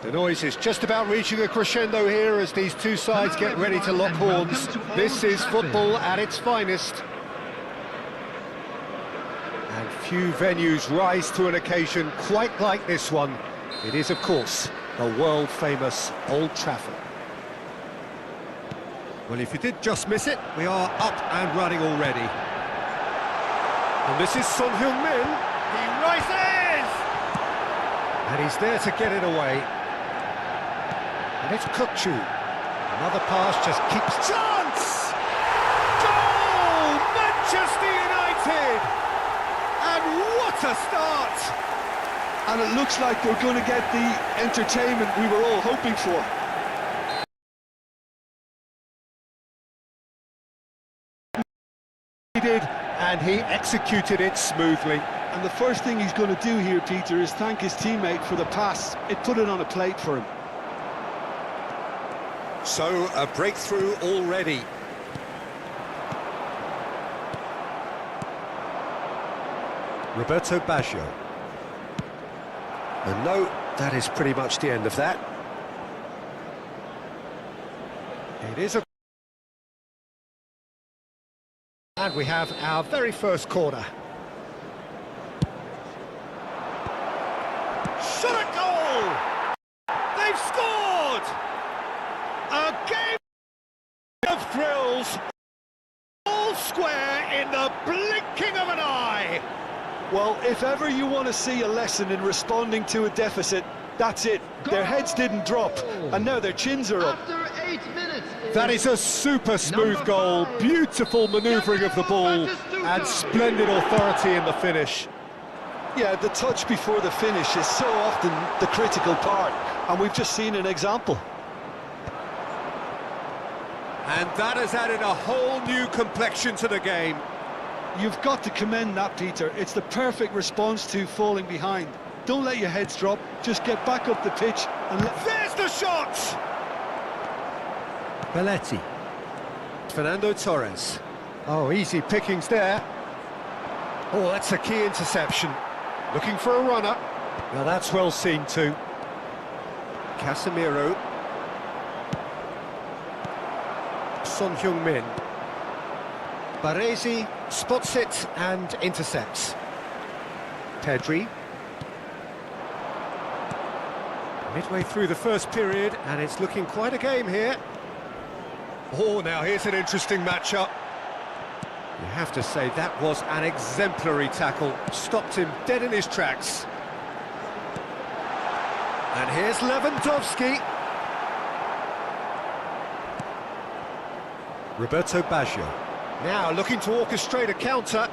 The noise is just about reaching a crescendo here as these two sides get ready to lock horns. This is football at its finest. And few venues rise to an occasion quite like this one. It is, of course, the world-famous Old Trafford. Well, if you did just miss it, we are up and running already. And this is Son Heung-min. He rises! And he's there to get it away. And it's Kukçu. Another pass just keeps... Chance! Goal! Manchester United! And what a start! And it looks like they're going to get the entertainment we were all hoping for. He did, and he executed it smoothly. And the first thing he's going to do here, Peter, is thank his teammate for the pass. It put it on a plate for him. So, a breakthrough already. Roberto Baggio. And no, that is pretty much the end of that. It is a... And we have our very first corner. Shot at goal! They've scored! A game of thrills, all square in the blinking of an eye. Well, if ever you want to see a lesson in responding to a deficit, that's it. Their heads didn't drop, and now their chins are up. After 8 minutes, that is a super smooth goal, beautiful manoeuvring of the ball, and splendid authority in the finish. Yeah, the touch before the finish is so often the critical part, and we've just seen an example. And that has added a whole new complexion to the game. You've got to commend that, Peter. It's the perfect response to falling behind. Don't let your heads drop, just get back up the pitch and There's the shot! Belletti. Fernando Torres. Oh, easy pickings there. Oh, that's a key interception. Looking for a runner. Now that's well seen too. Casemiro. Son Heung-min. Baresi spots it and intercepts. Pedri. Midway through the first period, and it's looking quite a game here. Oh, now here's an interesting matchup. You have to say that was an exemplary tackle. Stopped him dead in his tracks. And here's Lewandowski. Roberto Baggio. Now looking to orchestrate a counter.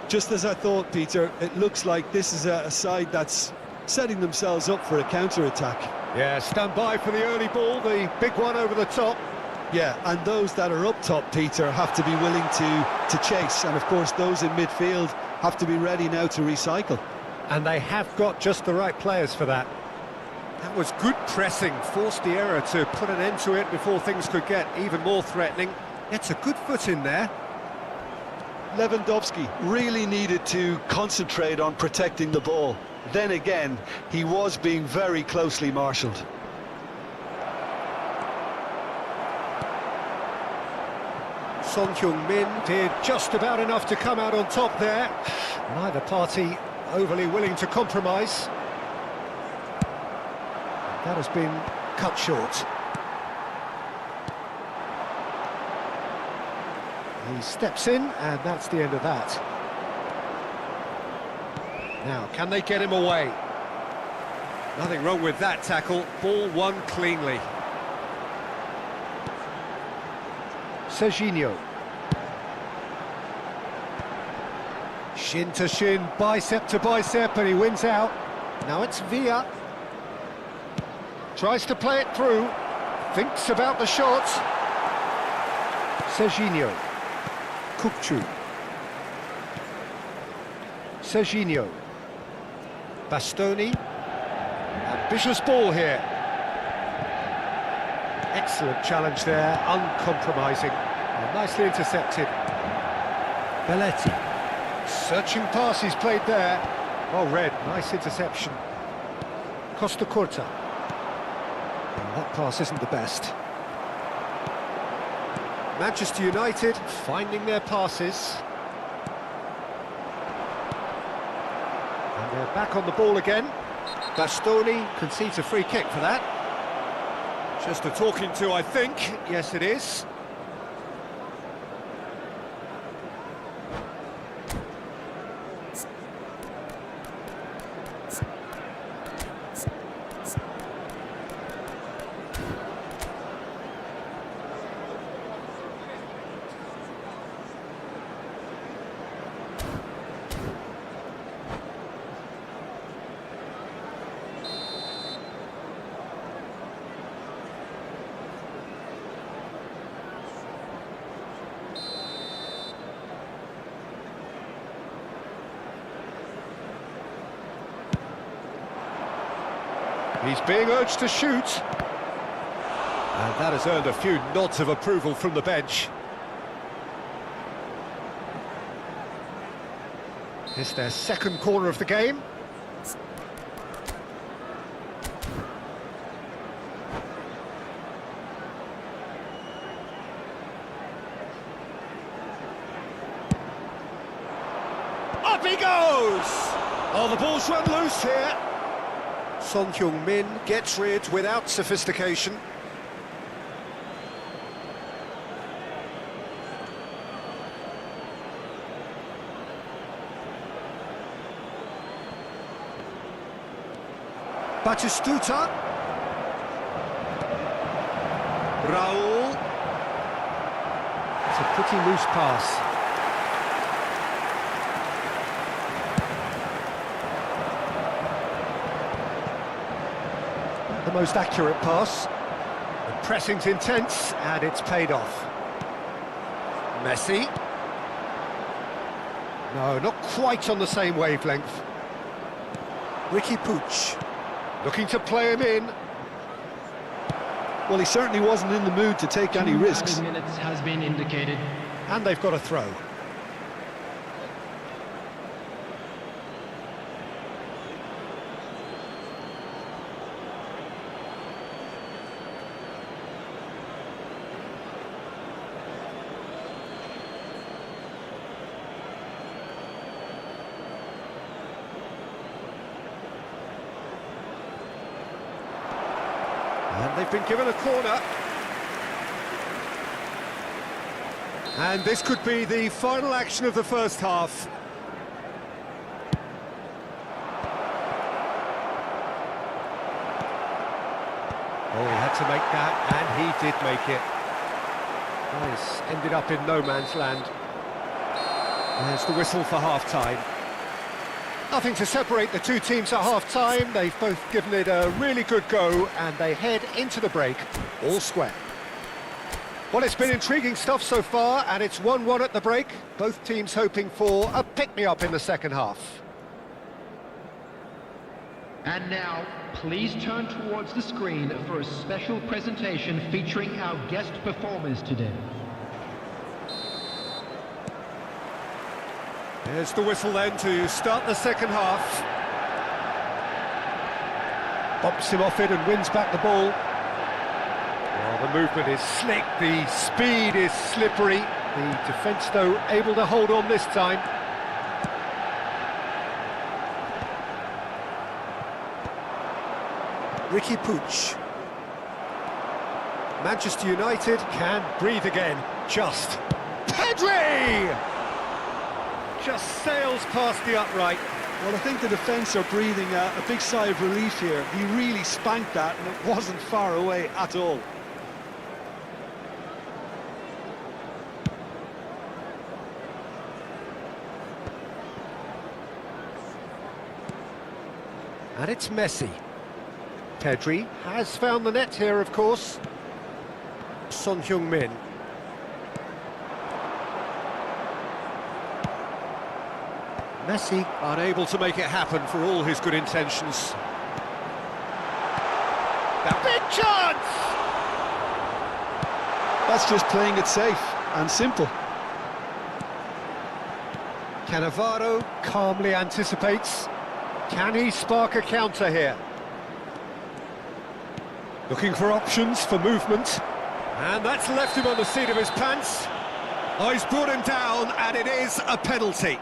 just as I thought, Peter, it looks like this is a side that's setting themselves up for a counter-attack. Yeah, stand by for the early ball, the big one over the top. Yeah, and those that are up top, Peter, have to be willing to chase, and of course those in midfield have to be ready now to recycle. And they have got just the right players for that. That was good pressing, forced the error to put an end to it before things could get even more threatening. It's a good foot in there. Lewandowski really needed to concentrate on protecting the ball. Then again, he was being very closely marshalled. Son Heung-min did just about enough to come out on top there. Neither party overly willing to compromise. That has been cut short. He steps in, and that's the end of that. Now, can they get him away? Nothing wrong with that tackle. Ball won cleanly. Serginho. Shin to shin, bicep to bicep, and he wins out. Now it's Villa. Tries to play it through. Thinks about the shot. Serginho. Kukçu. Serginho. Bastoni. Ambitious ball here. Excellent challenge there, uncompromising. And nicely intercepted. Belletti. Searching passes played there. Well read, nice interception. Costa Curta. Well, that pass isn't the best. Manchester United finding their passes. And they're back on the ball again. Bastoni concedes a free kick for that. Just a talking to, I think. Yes, it is. He's being urged to shoot. And that has earned a few nods of approval from the bench. It's their second corner of the game. Up he goes! Oh, the ball's run loose here. Son Heung-min gets rid without sophistication. Batistuta. Raul. It's a pretty loose pass. The most accurate pass. The pressing's intense, and it's paid off. Messi. No, not quite on the same wavelength. Ricky Puig. Looking to play him in. Well, he certainly wasn't in the mood to take any risks. Minutes has been indicated. And they've got a throw. And they've been given a corner. And this could be the final action of the first half. Oh, he had to make that, and he did make it. Nice. Ended up in no man's land. There's the whistle for half-time. Nothing to separate the two teams at half-time. They've both given it a really good go, and they head into the break all square. Well, it's been intriguing stuff so far, and it's 1-1 at the break. Both teams hoping for a pick-me-up in the second half. And now, please turn towards the screen for a special presentation featuring our guest performers today. There's the whistle then to start the second half. Bumps him off it and wins back the ball. Well, the movement is slick, the speed is slippery. The defence, though, able to hold on this time. Ricky Puig. Manchester United can breathe again. Just. Pedri! Just sails past the upright. Well, I think the defence are breathing a big sigh of relief here. He really spanked that, and it wasn't far away at all. And it's Messi. Pedri has found the net here, of course. Son Heung-min. Messi unable to make it happen for all his good intentions. That big chance! That's just playing it safe and simple. Cannavaro calmly anticipates. Can he spark a counter here? Looking for options for movement. And that's left him on the seat of his pants. Oh, he's brought him down, and it is a penalty.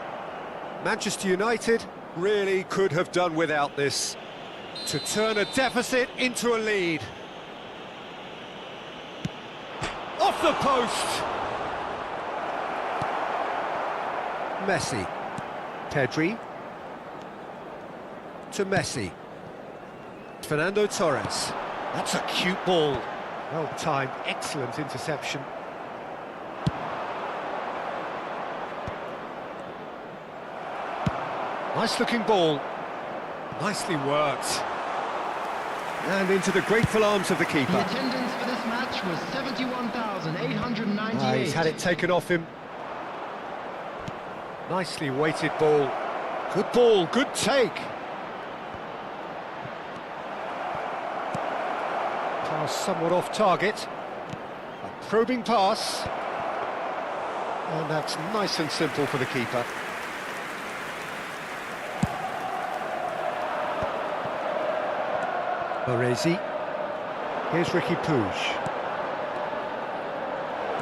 Manchester United really could have done without this to turn a deficit into a lead. Off the post! Messi. Pedri. To Messi. Fernando Torres. That's a cute ball. Well timed, excellent interception. Nice looking ball. Nicely worked. And into the grateful arms of the keeper. The attendance for this match was 71,898. He's had it taken off him. Nicely weighted ball. Ball, good take. Pass somewhat off target. A probing pass. And that's nice and simple for the keeper. Baresi. Here's Ricky Puig.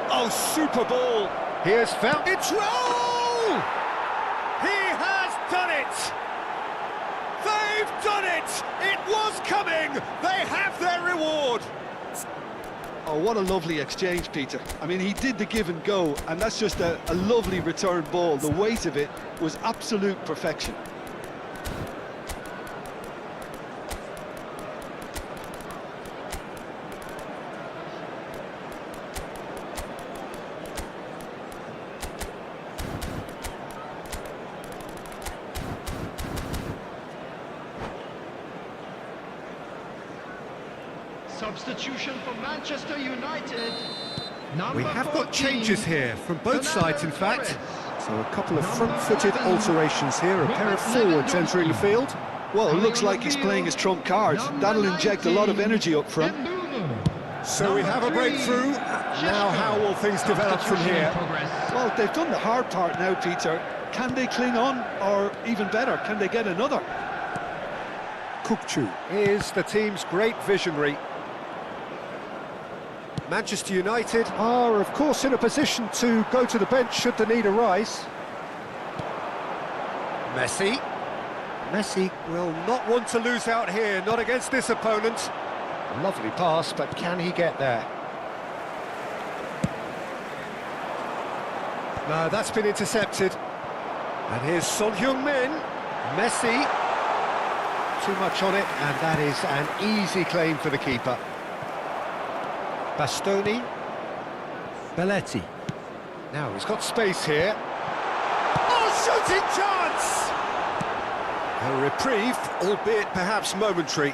Oh, super ball! He has found it. Roll! He has done it! They've done it! It was coming! They have their reward! Oh, what a lovely exchange, Peter. I mean, he did the give and go, and that's just a lovely return ball. The weight of it was absolute perfection. Substitution for Manchester United. We have got 14, changes here from both sides, in fact. Torres. So a couple of front-footed alterations here, a pair of forwards entering the field. Well, it looks like he's playing his trump card. That'll inject a lot of energy up front. So we have a breakthrough. Now how will things develop from here? Well, they've done the hard part now, Peter. Can they cling on, or even better, can they get another? Kukçu is the team's great visionary. Manchester United are, of course, in a position to go to the bench should the need arise. Messi. Messi will not want to lose out here, not against this opponent. Lovely pass, but can he get there? No, that's been intercepted. And here's Son Heung-min. Messi. Too much on it, and that is an easy claim for the keeper. Bastoni. Belletti. Now he's got space here. Oh, shooting chance! A reprieve, albeit perhaps momentary.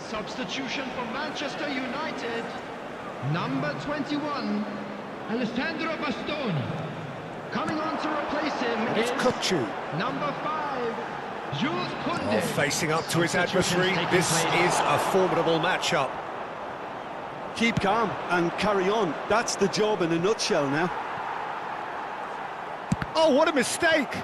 Substitution for Manchester United. Number 21, Alessandro Bastoni. Coming on to replace him It's is Kukçu. number 5, Jules Koundé. Oh, facing up to his adversary, this is a formidable matchup. Keep calm and carry on. That's the job in a nutshell now. Oh, what a mistake!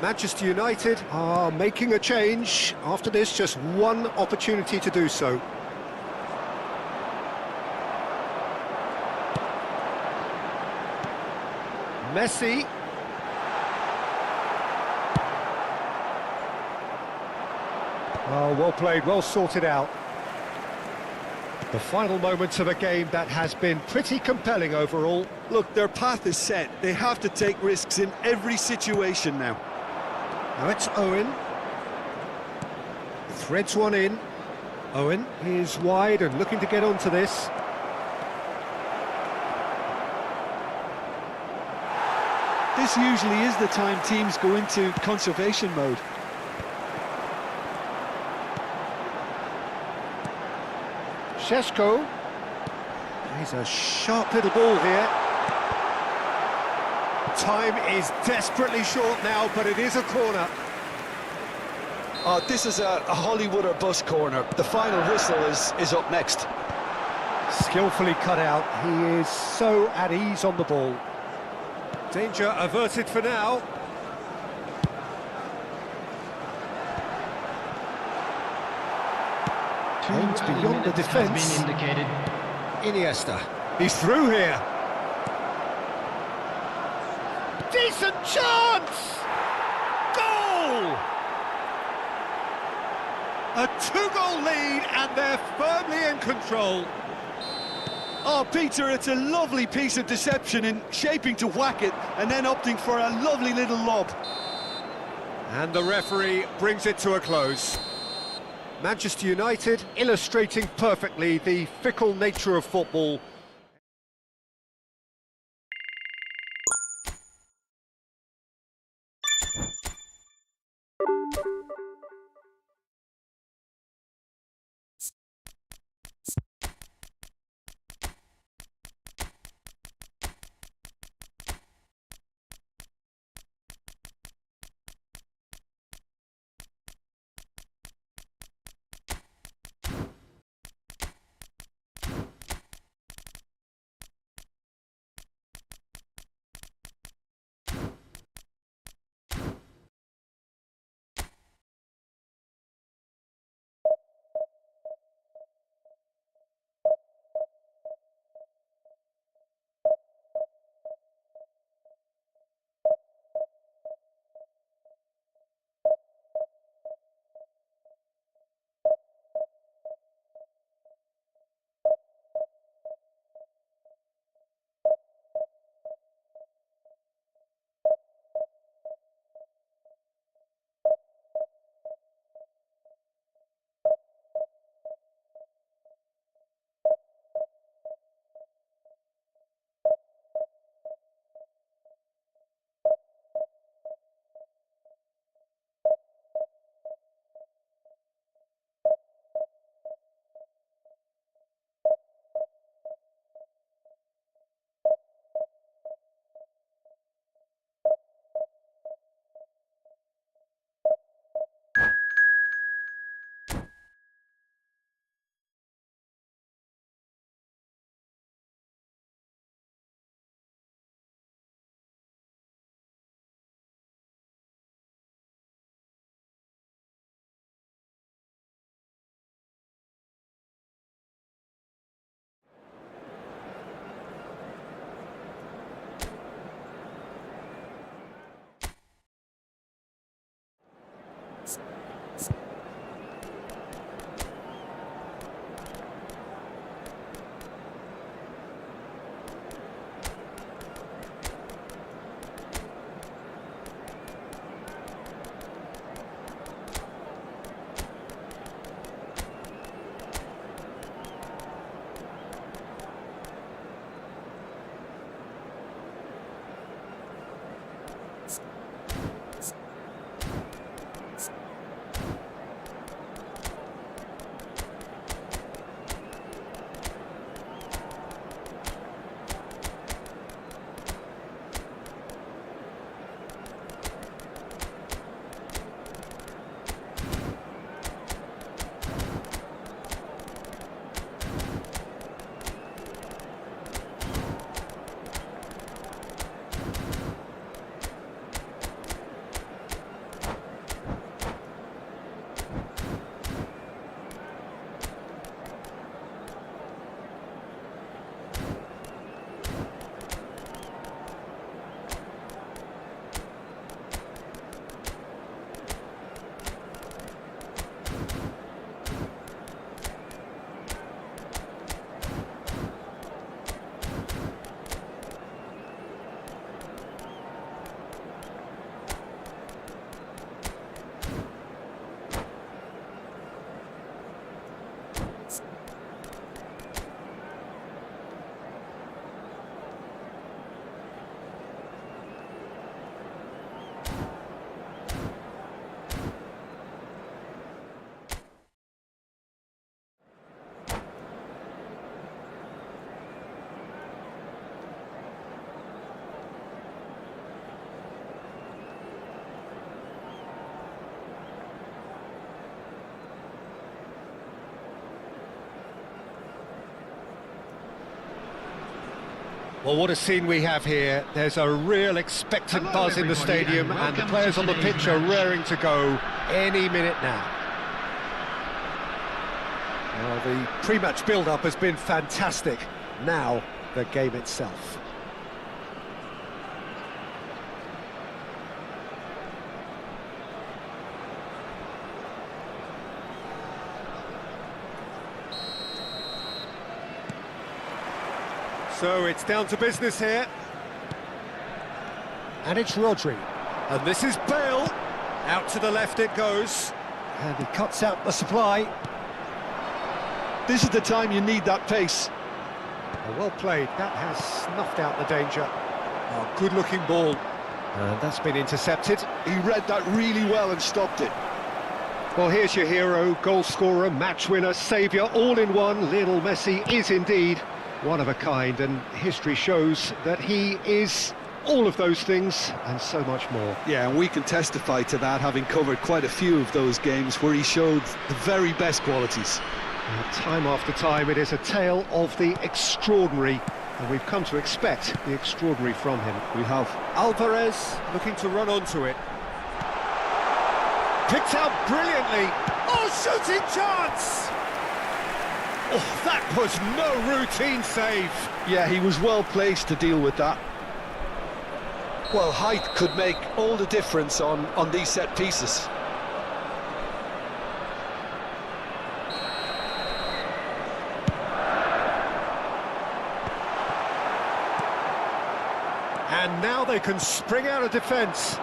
Manchester United are making a change. After this, just one opportunity to do so. Messi. Oh, well played, well sorted out. The final moments of a game that has been pretty compelling overall. Look, their path is set. They have to take risks in every situation now. Now it's Owen. Threads one in. Owen is wide and looking to get onto this. This usually is the time teams go into conservation mode. Šeško. He's a sharp little ball here. Time is desperately short now, but it is a corner. Oh, this is a Hollywood or bust corner. The final whistle is up next. Skillfully cut out. He is so at ease on the ball. Danger averted for now. Aims beyond the defence. Iniesta. He's through here. Decent chance! Goal! A two-goal lead, and they're firmly in control. Oh, Peter, it's a lovely piece of deception in shaping to whack it and then opting for a lovely little lob. And the referee brings it to a close. Manchester United illustrating perfectly the fickle nature of football. Well, what a scene we have here. There's a real expectant Hello, buzz in the everybody, stadium, and and the welcome players to on the today's pitch are match. raring to go any minute now. Well, the pre-match build-up has been fantastic. Now, the game itself. So it's down to business here. And it's Rodri. And this is Bale. Out to the left it goes. And he cuts out the supply. This is the time you need that pace. Well played. That has snuffed out the danger. Oh, good-looking ball. And that's been intercepted. He read that really well and stopped it. Well, here's your hero, goal scorer, match winner, saviour, all in one. Lionel Messi is indeed one of a kind, and history shows that he is all of those things and so much more. Yeah, and we can testify to that, having covered quite a few of those games where he showed the very best qualities. And time after time, it is a tale of the extraordinary, and we've come to expect the extraordinary from him. We have. Alvarez looking to run onto it. Picked out brilliantly. Oh, shooting chance! Oh, that was no routine save. Yeah, he was well placed to deal with that. Well, height could make all the difference on these set pieces. And now they can spring out of defence.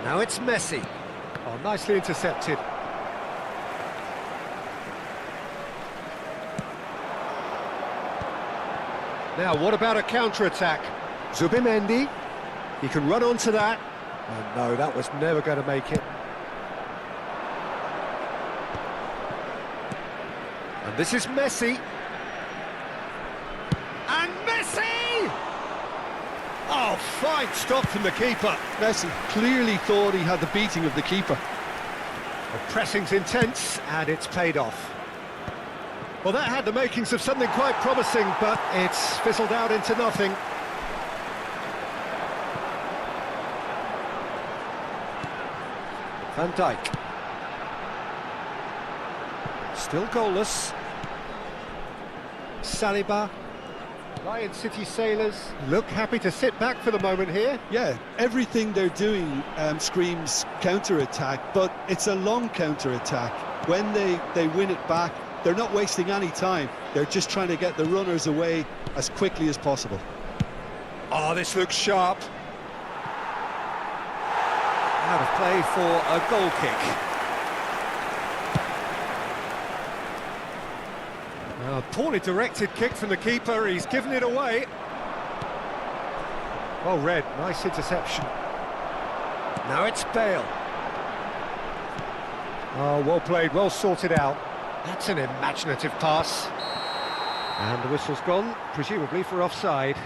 Now it's Messi. Oh, nicely intercepted. Now, what about a counter-attack? Zubimendi. He can run onto that. Oh, no, that was never going to make it. And this is Messi. And Messi! Oh, fine stop from the keeper. Messi clearly thought he had the beating of the keeper. The pressing's intense, and it's paid off. Well, that had the makings of something quite promising, but it's fizzled out into nothing. Van Dijk. Still goalless. Saliba. Lion City Sailors look happy to sit back for the moment here. Yeah, everything they're doing screams counter-attack, but it's a long counter-attack. When they win it back, they're not wasting any time. They're just trying to get the runners away as quickly as possible. Oh, this looks sharp. Out of play for a goal kick. A poorly directed kick from the keeper, he's given it away. Well read, nice interception. Now it's Bale. Oh, well played, well sorted out. That's an imaginative pass. And the whistle's gone, presumably for offside.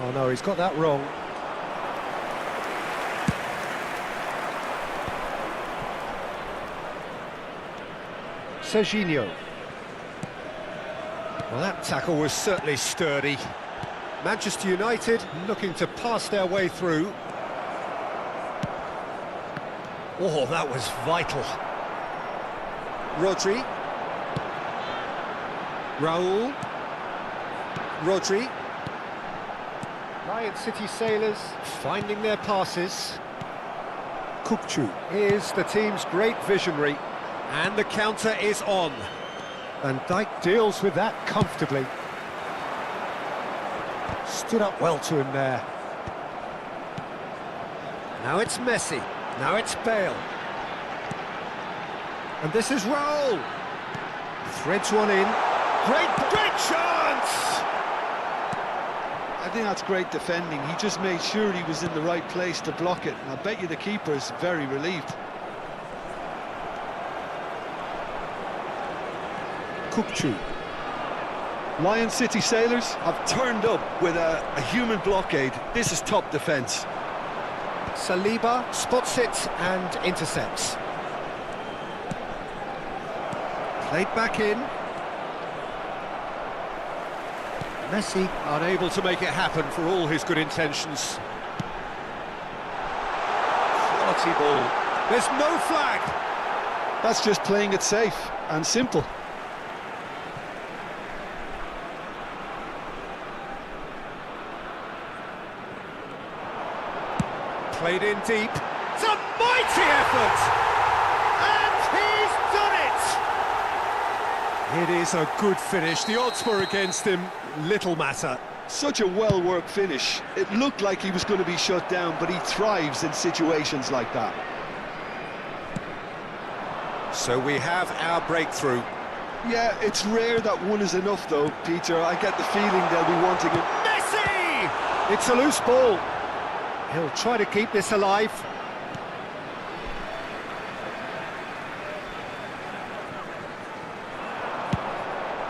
Oh no, he's got that wrong. Serginho. Well, that tackle was certainly sturdy. Manchester United looking to pass their way through. Oh, that was vital. Rodri. Raul. Rodri. Lion City Sailors finding their passes. Kukçu is the team's great visionary. And the counter is on. Van Dijk deals with that comfortably. Stood up well to him there. Now it's Messi. Now it's Bale. And this is Raul. Threads one in. Great chance! I think that's great defending. He just made sure he was in the right place to block it. And I bet you the keeper's very relieved. Kukçu. Lion City Sailors have turned up with a human blockade. This is top defence. Saliba spots it and intercepts. Played back in. Messi unable to make it happen for all his good intentions. Quality ball. There's no flag. That's just playing it safe and simple. Played in deep. It's a mighty effort! And he's done it! It is a good finish. The odds were against him. Little matter. Such a well-worked finish. It looked like he was going to be shut down, but he thrives in situations like that. So we have our breakthrough. Yeah, it's rare that one is enough, though, Peter. I get the feeling they'll be wanting it. Messi! It's a loose ball. He'll try to keep this alive.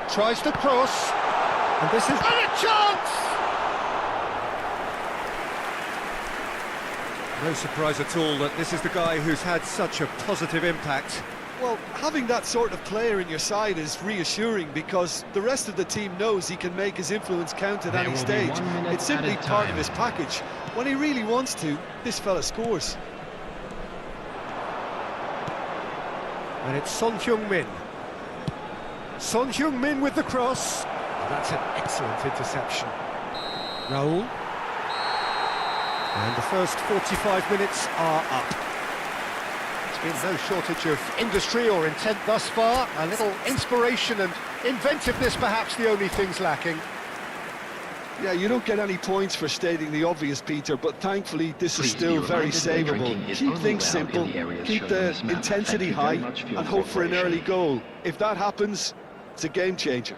Tries to cross. And this is... And a chance! No surprise at all that this is the guy who's had such a positive impact. Well, having that sort of player in your side is reassuring because the rest of the team knows he can make his influence count at any stage. It's simply part of his package. When he really wants to, this fella scores. And it's Son Heung-min. Son Heung-min with the cross. Oh, that's an excellent interception. Raul. And the first 45 minutes are up. There's been no shortage of industry or intent thus far. A little inspiration and inventiveness, perhaps the only things lacking. Yeah, you don't get any points for stating the obvious, Peter, but thankfully this is still very savable. Keep things simple, keep the intensity high, and hope for an early goal. If that happens, it's a game changer.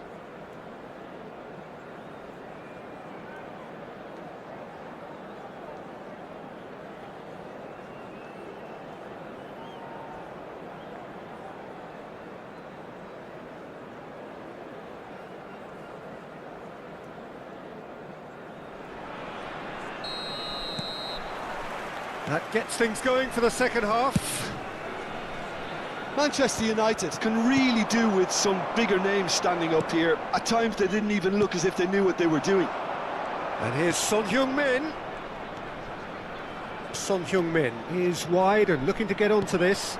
That gets things going for the second half. Manchester United can really do with some bigger names standing up here. At times they didn't even look as if they knew what they were doing. And here's Son Heung-min. Son Heung-min is wide and looking to get onto this.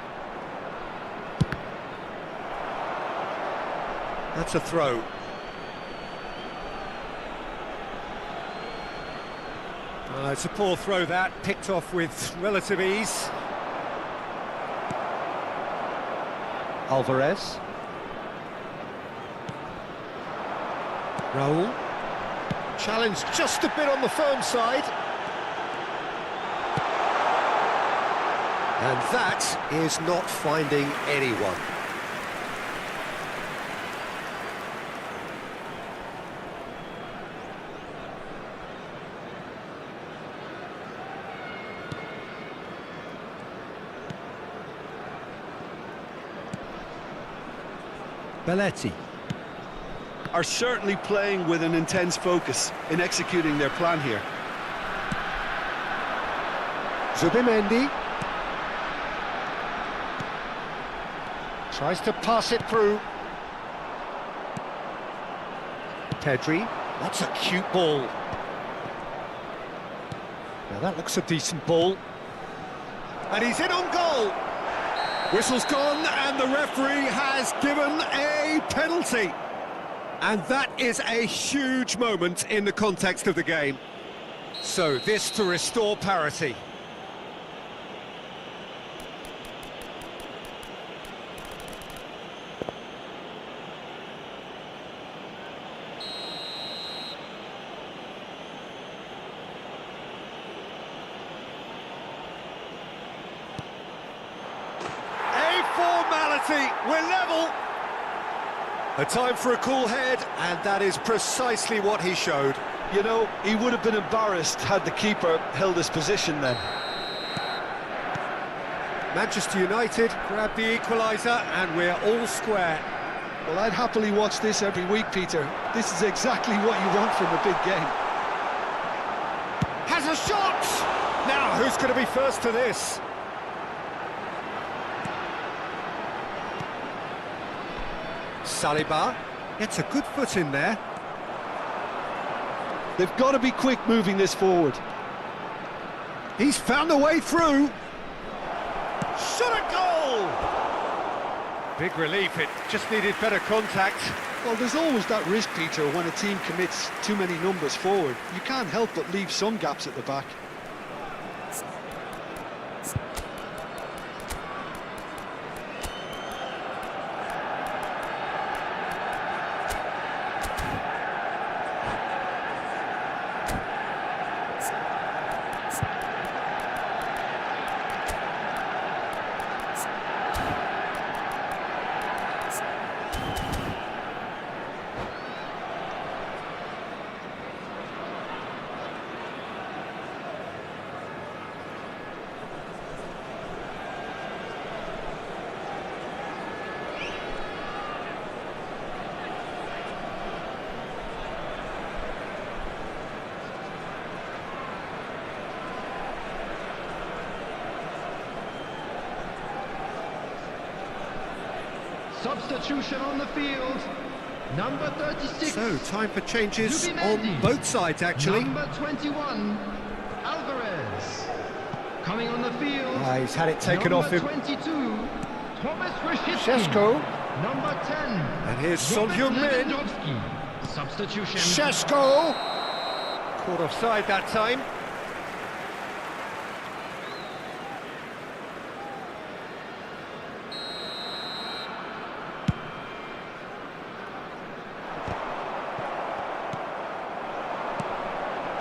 That's a throw. It's a poor throw that, picked off with relative ease. Alvarez. Raul. Challenge just a bit on the firm side. And that is not finding anyone. Belletti are certainly playing with an intense focus in executing their plan here. Zubimendi tries to pass it through. Pedri, that's a cute ball. Now that looks a decent ball. And he's in on goal. Whistle's gone and the referee has given a penalty. And that is a huge moment in the context of the game. So this to restore parity. Formality, we're level. A time for a cool head, and that is precisely what he showed. You know, he would have been embarrassed had the keeper held his position then. Manchester United grab the equaliser, and we're all square. Well, I'd happily watch this every week, Peter. This is exactly what you want from a big game. Has a shot! Now, who's going to be first to this? Saliba gets a good foot in there. They've got to be quick moving this forward. He's found a way through. Shot a goal! Big relief, it just needed better contact. Well, there's always that risk, Peter, when a team commits too many numbers forward. You can't help but leave some gaps at the back. Substitution on the field. Number 36. So, time for changes Zubimendi. on both sides, actually. Number 21, Alvarez. Coming on the field. He's had it taken off him. Number 22, Thomas Rashitsky. Šeško. Number 10. And here's Son Heung-min. Lewandowski. Substitution. Šeško. Caught offside that time.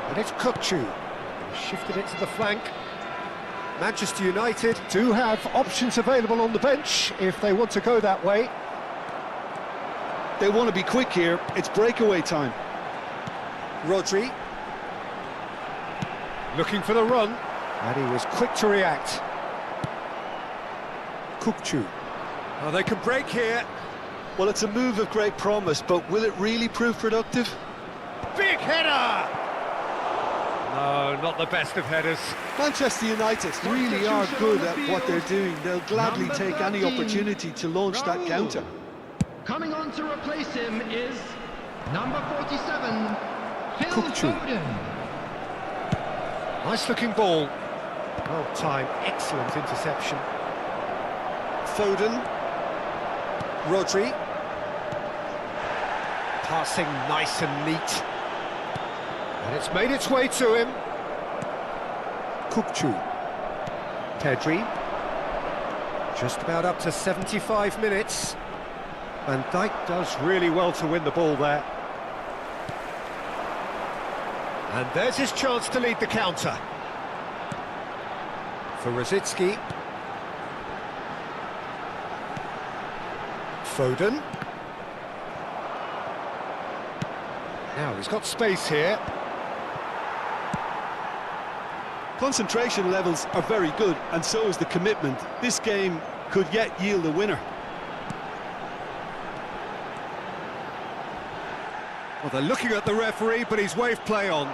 And it's Kukçu. Shifted it to the flank. Manchester United do have options available on the bench if they want to go that way. They want to be quick here. It's breakaway time. Rodri. Looking for the run. And he was quick to react. Kukçu. Oh, they can break here. Well, it's a move of great promise, but will it really prove productive? Big header! No, not the best of headers. Manchester United really are good at what they're doing. They'll gladly take any opportunity to launch that counter. Coming on to replace him is number 47, Phil Kukçu. Foden. Nice looking ball. Well timed, excellent interception. Foden. Rodri. Passing nice and neat. And it's made its way to him. Kukçu. Pedri. Just about up to 75 minutes. Van Dijk does really well to win the ball there. And there's his chance to lead the counter. For Rosicky. Foden. Now he's got space here. Concentration levels are very good, and so is the commitment. This game could yet yield a winner. Well, they're looking at the referee, but he's waved play on.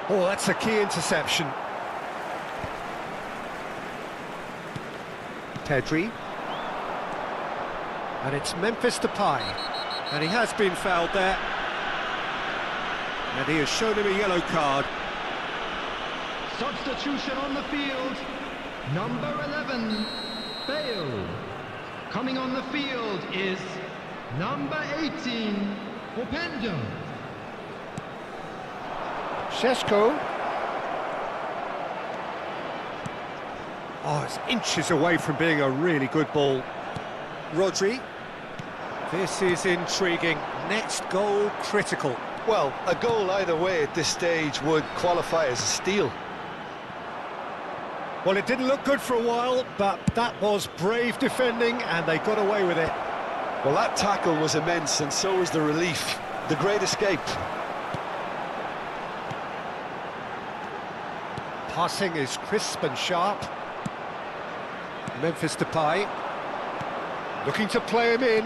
Oh, that's a key interception. Pedri. And it's Memphis Depay. And he has been fouled there. And he has shown him a yellow card. Substitution on the field, number 11, Bale. Coming on the field is number 18, Openda. Šeško. Oh, it's inches away from being a really good ball. Rodri. This is intriguing. Next goal critical. Well, a goal either way at this stage would qualify as a steal. Well, it didn't look good for a while, but that was brave defending, and they got away with it. Well, that tackle was immense, and so was the relief. The great escape. Passing is crisp and sharp. Memphis Depay. Looking to play him in.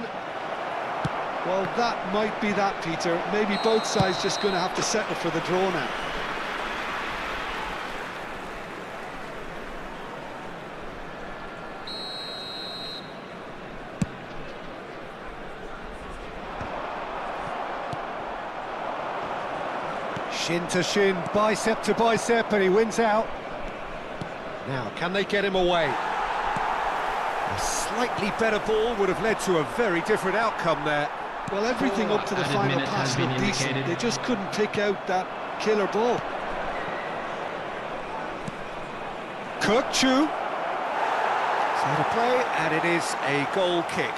Well, that might be that, Peter. Maybe both sides just going to have to settle for the draw now. Shin to shin, bicep to bicep, and he wins out. Now, can they get him away? A slightly better ball would have led to a very different outcome there. Well, everything up to the final pass looked decent. They just couldn't pick out that killer ball. Kirkchu. Side of play, and it is a goal kick.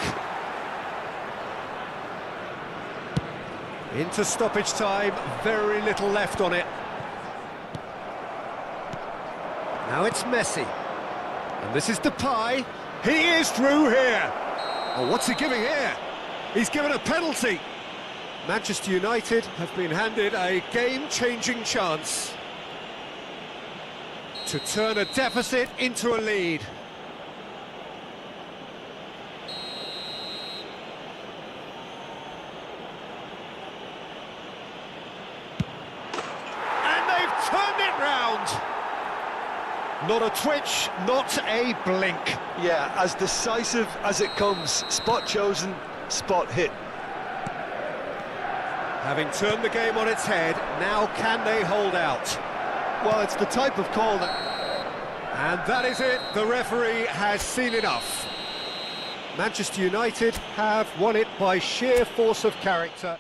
Into stoppage time, very little left on it. Now it's Messi. And this is Depay. He is through here. Oh, what's he giving here? He's given a penalty. Manchester United have been handed a game-changing chance to turn a deficit into a lead. Turned it round. Not a twitch, not a blink. Yeah, as decisive as it comes. Spot chosen, spot hit. Having turned the game on its head, now can they hold out? Well, it's the type of call that... And that is it, the referee has seen enough. Manchester United have won it by sheer force of character.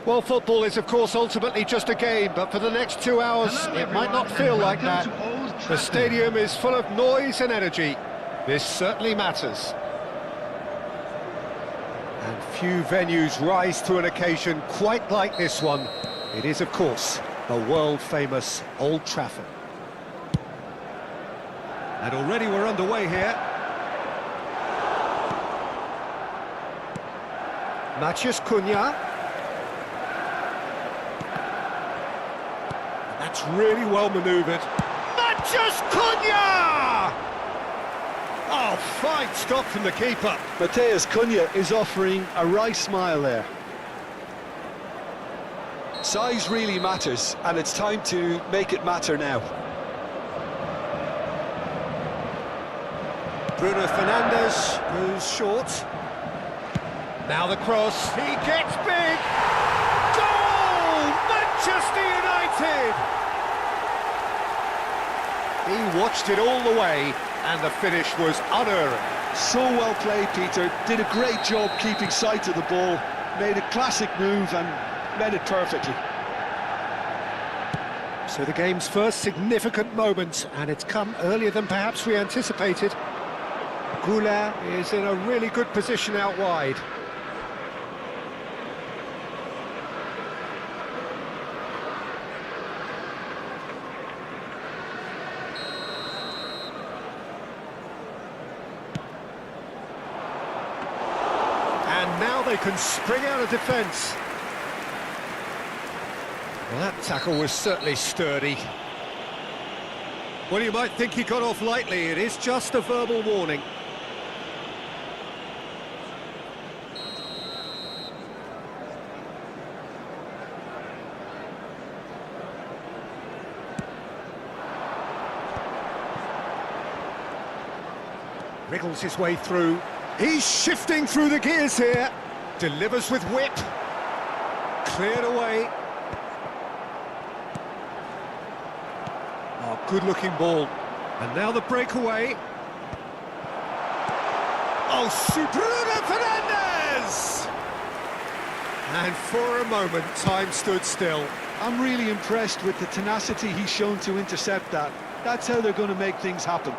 Well, football is, of course, ultimately just a game, but for the next 2 hours, it might not feel like that. The stadium is full of noise and energy. This certainly matters. And few venues rise to an occasion quite like this one. It is, of course, the world-famous Old Trafford. And already we're underway here. Matheus Cunha. That's really well manoeuvred. Matheus Cunha! Oh, fine stop from the keeper. Matheus Cunha is offering a wry smile there. Size really matters, and it's time to make it matter now. Bruno Fernandes goes short. Now the cross, he gets big! Goal! Manchester United! He watched it all the way, and the finish was unerring. So well played, Peter. Did a great job keeping sight of the ball. Made a classic move and read it perfectly. So the game's first significant moment, and it's come earlier than perhaps we anticipated. Goulart is in a really good position out wide. And now they can spring out of defence. Well, that tackle was certainly sturdy. Well, you might think he got off lightly. It is just a verbal warning. Wriggles his way through. He's shifting through the gears here. Delivers with whip. Cleared away. Oh, good-looking ball. And now the breakaway. Oh, Bruno Fernandes! And for a moment, time stood still. I'm really impressed with the tenacity he's shown to intercept that. That's how they're going to make things happen.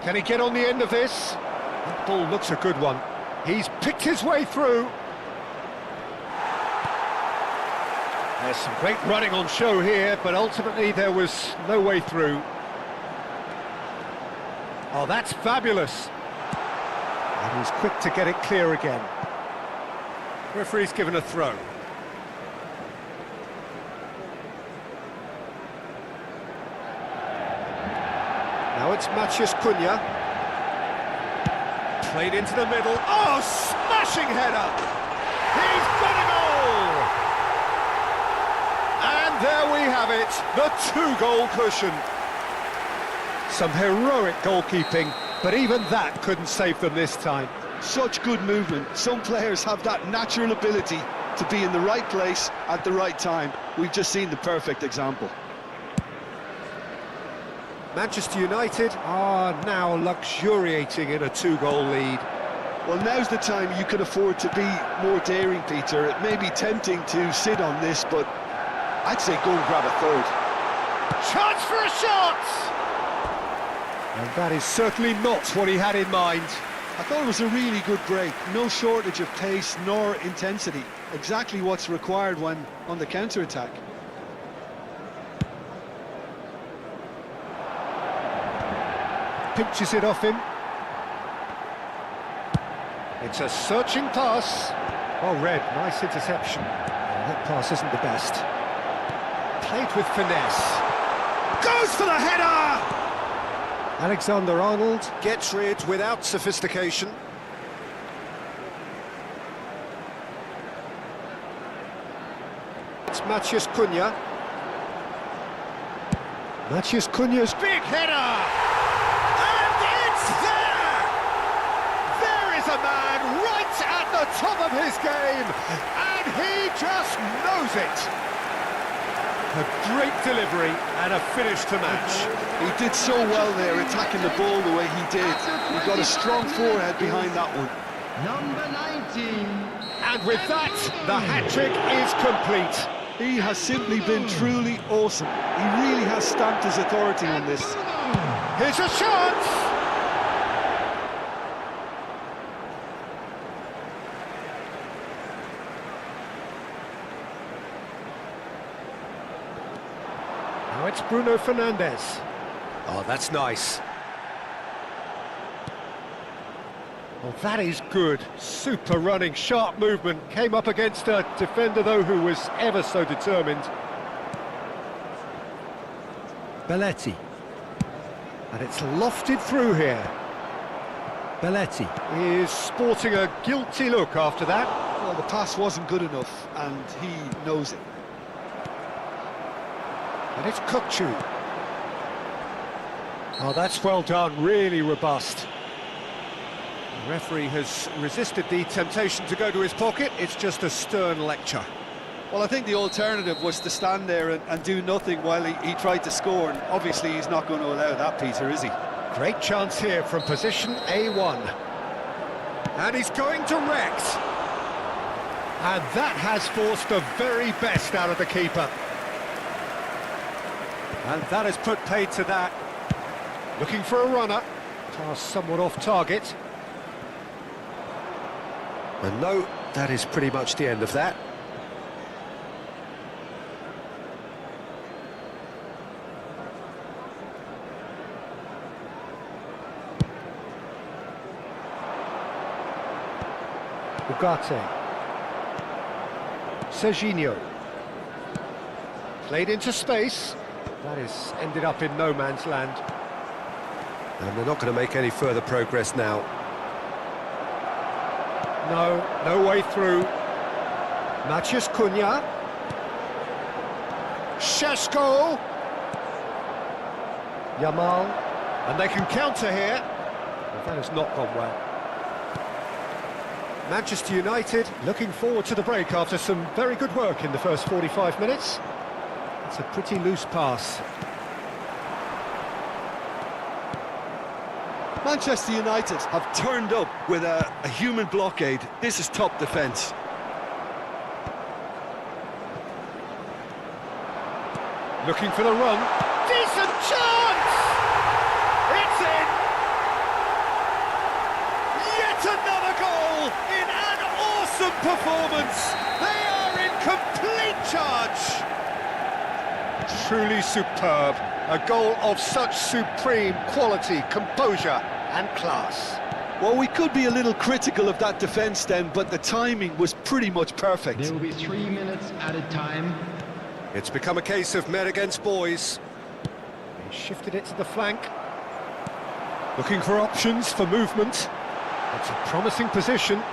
Can he get on the end of this? That ball looks a good one. He's picked his way through. There's some great running on show here, but ultimately there was no way through. Oh, that's fabulous. And he's quick to get it clear again. Referee's given a throw. Now it's Matheus Cunha. Played into the middle. Oh, smashing header! He's got a goal! And there we have it, the two-goal cushion. Some heroic goalkeeping, but even that couldn't save them this time. Such good movement. Some players have that natural ability to be in the right place at the right time. We've just seen the perfect example. Manchester United are now luxuriating in a two-goal lead. Well, now's the time you can afford to be more daring, Peter. It may be tempting to sit on this, but I'd say go and grab a third. Chance for a shot! And that is certainly not what he had in mind. I thought it was a really good break. No shortage of pace nor intensity. Exactly what's required when on the counter-attack. Pinches it off him. It's a searching pass. Well read, nice interception. That pass isn't the best. Played with finesse. Goes for the header! Alexander-Arnold gets rid without sophistication. It's Matheus Cunha. Matheus Cunha's big header! A man right at the top of his game, and he just knows it. A great delivery and a finish to match. He did so well there, attacking the ball the way he did. He got a strong forehead behind that one. Number 19. And with that, the hat-trick is complete. He has simply been truly awesome. He really has stamped his authority on this. Here's a chance! Now it's Bruno Fernandes. Oh, that's nice. Well, that is good. Super running, sharp movement. Came up against a defender, though, who was ever so determined. Belletti. And it's lofted through here. Belletti is sporting a guilty look after that. Well, the pass wasn't good enough, and he knows it. And it's Kukçu. Oh, that's well done, really robust. The referee has resisted the temptation to go to his pocket. It's just a stern lecture. Well, I think the alternative was to stand there and do nothing while he tried to score, and obviously he's not going to allow that, Peter, is he? Great chance here from position A1. And he's going direct. And that has forced the very best out of the keeper. And that has put paid to that. Looking for a runner. Pass somewhat off target. And no, that is pretty much the end of that. Ugarte. Serginho. Played into space. That is ended up in no man's land. And they're not going to make any further progress now. No way through. Maciej Cunha. Šeško. Yamal. And they can counter here. But that has not gone well. Manchester United looking forward to the break after some very good work in the first 45 minutes. It's a pretty loose pass. Manchester United have turned up with a human blockade. This is top defence. Looking for the run. Decent chance! It's in! Yet another goal in an awesome performance. They are in complete charge. Truly superb. A goal of such supreme quality, composure and class. Well, we could be a little critical of that defence then, but the timing was pretty much perfect. There will be 3 minutes added time. It's become a case of men against boys. He shifted it to the flank. Looking for options for movement. That's a promising position.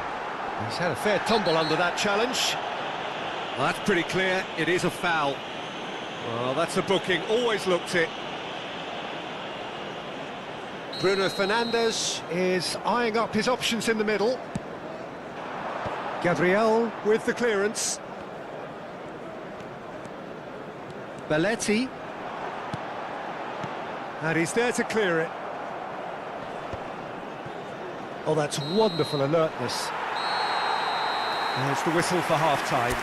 He's had a fair tumble under that challenge. Well, that's pretty clear. It is a foul. Well, that's a booking. Always looked it. Bruno Fernandes is eyeing up his options in the middle. Gabriel with the clearance. Belletti. And he's there to clear it. Oh, that's wonderful alertness. There's the whistle for half-time.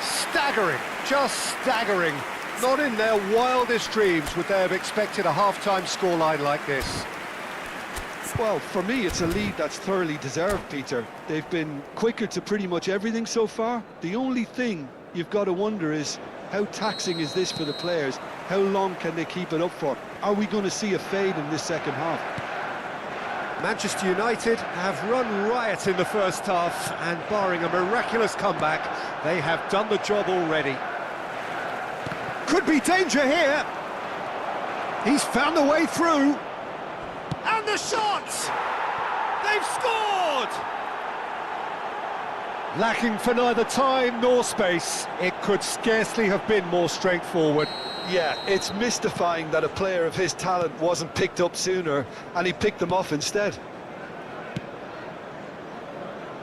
Staggering, just staggering. Not in their wildest dreams would they have expected a half-time scoreline like this. Well, for me, it's a lead that's thoroughly deserved, Peter. They've been quicker to pretty much everything so far. The only thing you've got to wonder is, how taxing is this for the players? How long can they keep it up for? Are we going to see a fade in this second half? Manchester United have run riot in the first half, and barring a miraculous comeback, they have done the job already. Could be danger here. He's found the way through. And the shot! They've scored! Lacking for neither time nor space, it could scarcely have been more straightforward. Yeah, it's mystifying that a player of his talent wasn't picked up sooner, and he picked them off instead.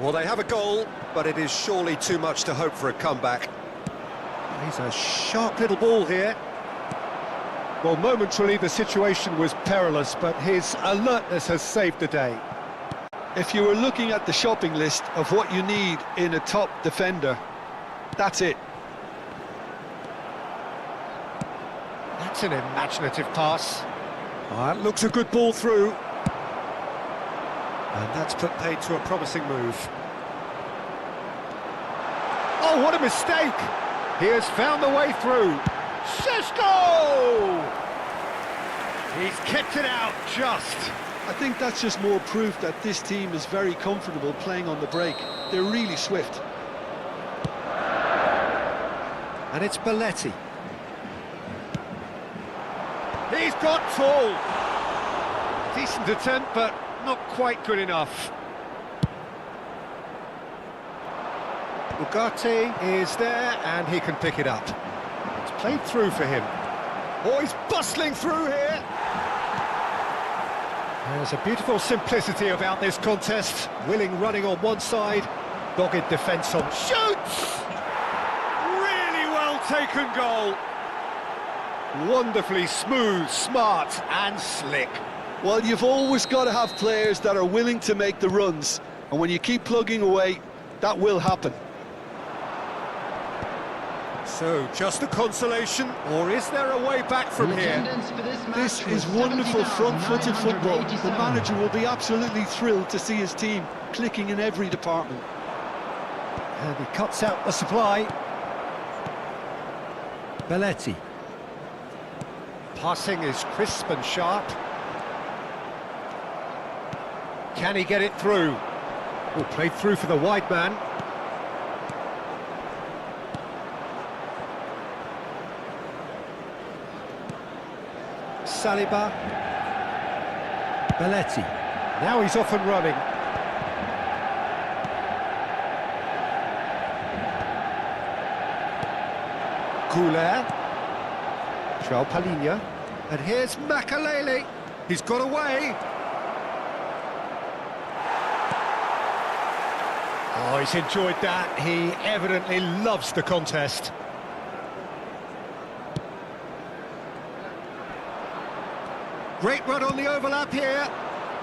Well, they have a goal, but it is surely too much to hope for a comeback. He's a sharp little ball here. Well, momentarily the situation was perilous, but his alertness has saved the day. If you were looking at the shopping list of what you need in a top defender, that's it. That's an imaginative pass. That looks a good ball through. And that's put paid to a promising move. Oh, what a mistake! He has found the way through. Šeško! He's kept it out just. I think that's just more proof that this team is very comfortable playing on the break. They're really swift. And it's Belletti. He's got full. Decent attempt, but not quite good enough. Ugarte is there, and he can pick it up. It's played through for him. Oh, he's bustling through here. There's a beautiful simplicity about this contest. Willing running on one side, dogged defence on... Shoots! Really well taken goal. Wonderfully smooth, smart and slick. Well, you've always got to have players that are willing to make the runs, and when you keep plugging away, that will happen. So, just a consolation, or is there a way back from here? This is wonderful front-footed football. The manager will be absolutely thrilled to see his team clicking in every department. And he cuts out the supply. Belletti. Passing is crisp and sharp. Can he get it through? Oh, played through for the wide man. Saliba. Belletti. Now he's off and running. Goulet. João Palhinha. And here's Makalele. He's got away. Oh, he's enjoyed that. He evidently loves the contest. Great run on the overlap here.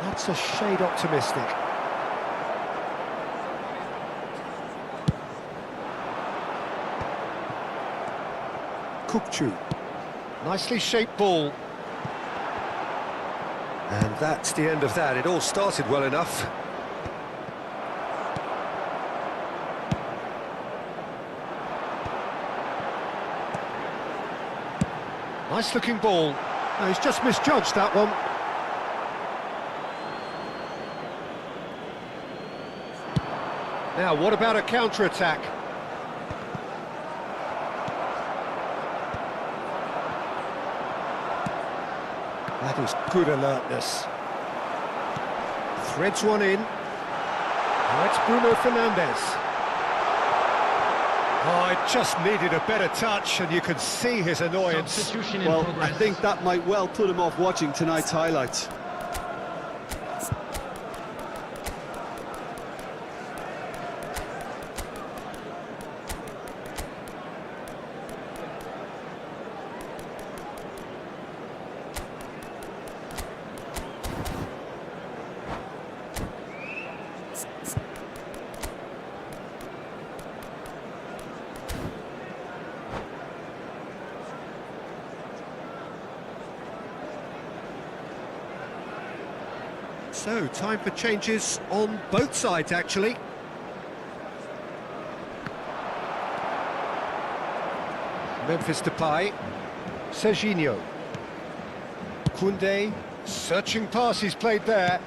That's a shade optimistic. Kukçu. Nicely shaped ball. And that's the end of that. It all started well enough. Nice looking ball. No, he's just misjudged that one. Now, what about a counter-attack? That is good alertness. Threads one in. Now it's Bruno Fernandes. Oh, it just needed a better touch, and you could see his annoyance. Well, I think that might well put him off watching tonight's highlights. So, time for changes on both sides, actually. Memphis Depay, Serginho, Koundé, searching pass he's played there.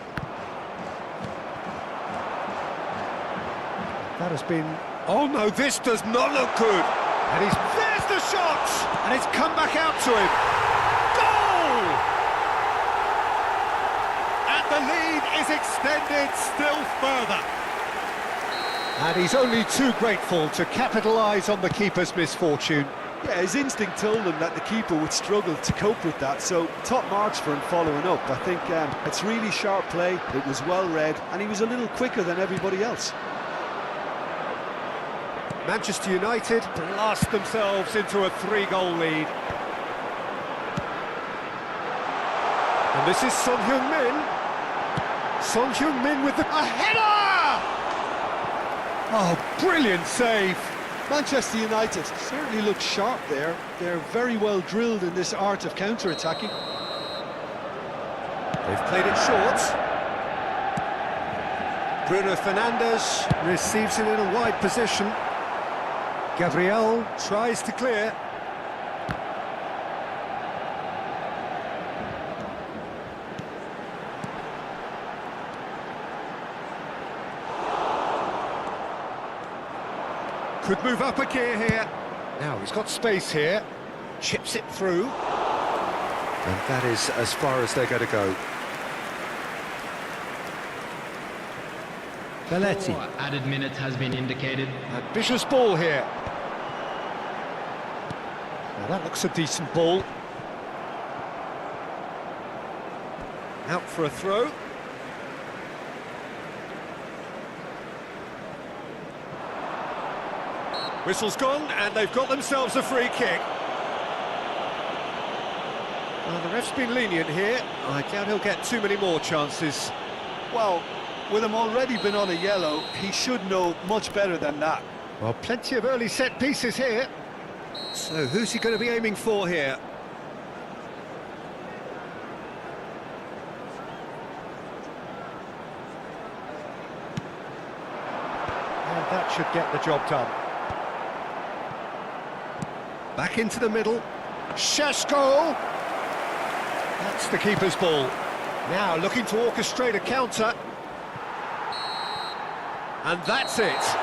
That has been... Oh no, this does not look good! And there's the shot! And it's come back out to him. Goal! The lead is extended still further. And he's only too grateful to capitalise on the keeper's misfortune. Yeah, his instinct told him that the keeper would struggle to cope with that, so top marks for him following up. I think it's really sharp play, it was well read, and he was a little quicker than everybody else. Manchester United blast themselves into a 3-goal lead. And this is Son Heung-min. Son Heung-min with a header! Oh, brilliant save! Manchester United certainly look sharp there. They're very well drilled in this art of counter-attacking. They've played it short. Bruno Fernandes receives it in a wide position. Gabriel tries to clear. Could move up a gear here. Now he's got space here. Chips it through. And that is as far as they're going to go. Belletti. 4 added minutes has been indicated. Ambitious ball here. Now that looks a decent ball. Out for a throw. Whistle's gone, and they've got themselves a free kick. Well, the ref's been lenient here. I doubt he'll get too many more chances. Well, with him already been on a yellow, he should know much better than that. Well, plenty of early set pieces here. So who's he going to be aiming for here? And that should get the job done. Back into the middle. Sheshko! That's the keeper's ball. Now looking to orchestrate a counter. And that's it.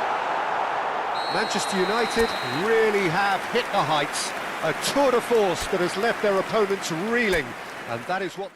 Manchester United really have hit the heights. A tour de force that has left their opponents reeling. And that is what...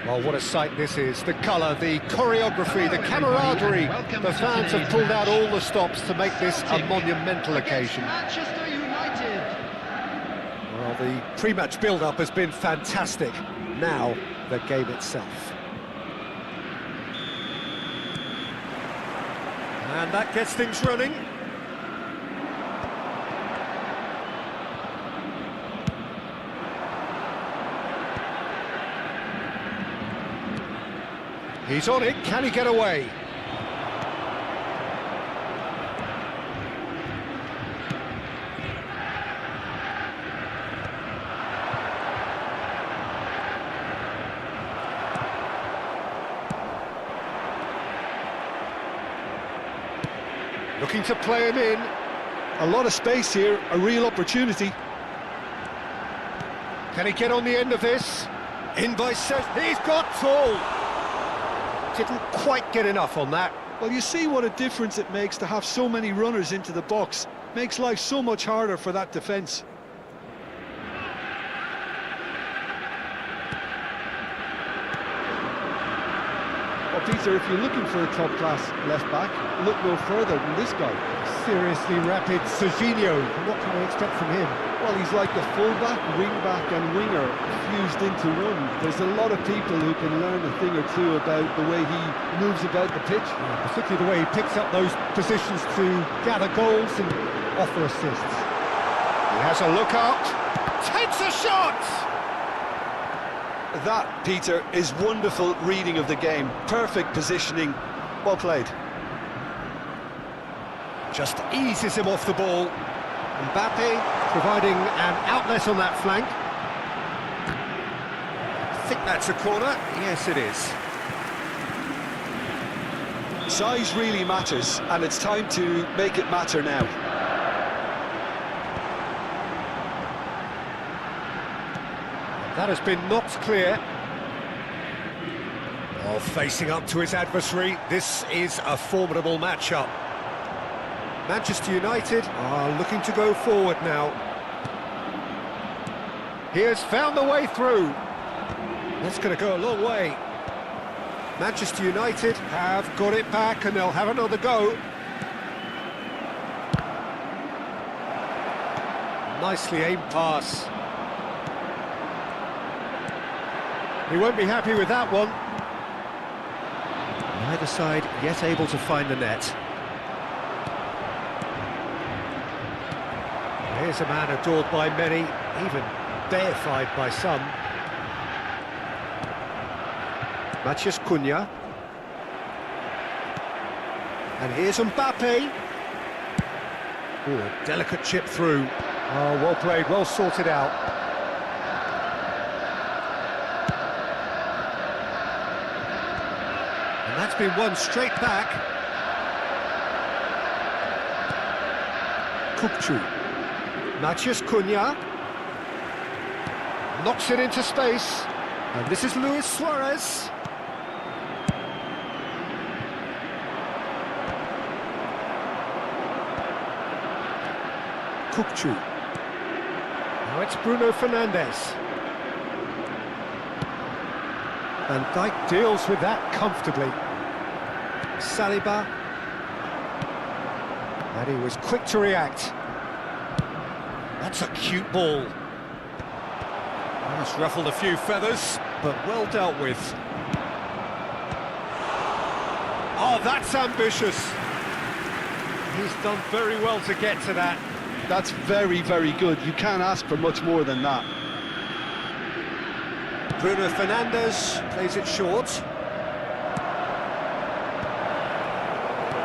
Well, what a sight this is. The colour, the choreography, the camaraderie. The fans have pulled out all the stops to make this a monumental occasion. Manchester United. Well, the pre-match build-up has been fantastic. Now, the game itself. And that gets things running. He's on it, can he get away? Looking to play him in. A lot of space here, a real opportunity. Can he get on the end of this? In by Seth, he's got tall. Didn't quite get enough on that. Well, you see what a difference it makes to have so many runners into the box. Makes life so much harder for that defence. Well, Peter, if you're looking for a top-class left-back, look no further than this guy. Seriously rapid Serginho. What can we expect from him? Well, he's like a full-back, wing-back and winger fused into one. There's a lot of people who can learn a thing or two about the way he moves about the pitch. Yeah, particularly the way he picks up those positions to gather goals and offer assists. He has a look up, takes a shot! That, Peter, is wonderful reading of the game. Perfect positioning. Well played. Just eases him off the ball. Mbappe providing an outlet on that flank. I think that's a corner. Yes, it is. Size really matters, and it's time to make it matter now. That has been knocked clear. Oh, facing up to his adversary, this is a formidable matchup. Manchester United are looking to go forward now. He has found the way through. That's going to go a long way. Manchester United have got it back and they'll have another go. Nicely aimed pass. He won't be happy with that one. Neither side yet able to find the net. Here's a man adored by many, even deified by some. Matheus Cunha. And here's Mbappe. Ooh, a delicate chip through. Oh, well played, well sorted out. And that's been won straight back. Kukçu. Matheus Cunha. Knocks it into space. And this is Luis Suarez. Kukçu. Now it's Bruno Fernandes. Van Dijk deals with that comfortably. Saliba. And he was quick to react. That's a cute ball. It's ruffled a few feathers, but well dealt with. Oh, that's ambitious. He's done very well to get to that. That's very, very good. You can't ask for much more than that. Bruno Fernandes plays it short.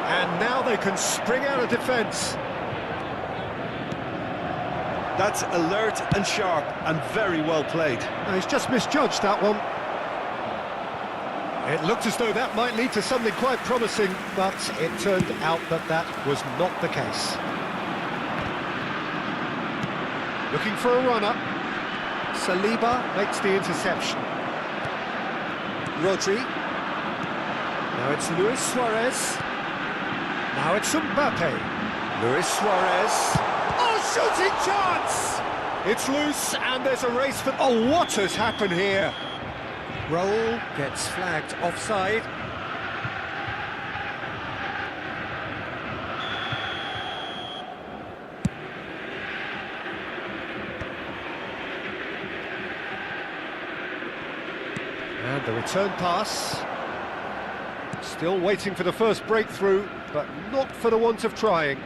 And now they can spring out of defence. That's alert and sharp and very well played. No, he's just misjudged that one. It looked as though that might lead to something quite promising, but it turned out that that was not the case. Looking for a runner. Saliba makes the interception. Rodri. Now it's Luis Suarez. Now it's Mbappe. Luis Suarez. Oh, shooting chance! It's loose and there's a race for... Oh, what has happened here? Raul gets flagged offside. And the return pass. Still waiting for the first breakthrough, but not for the want of trying.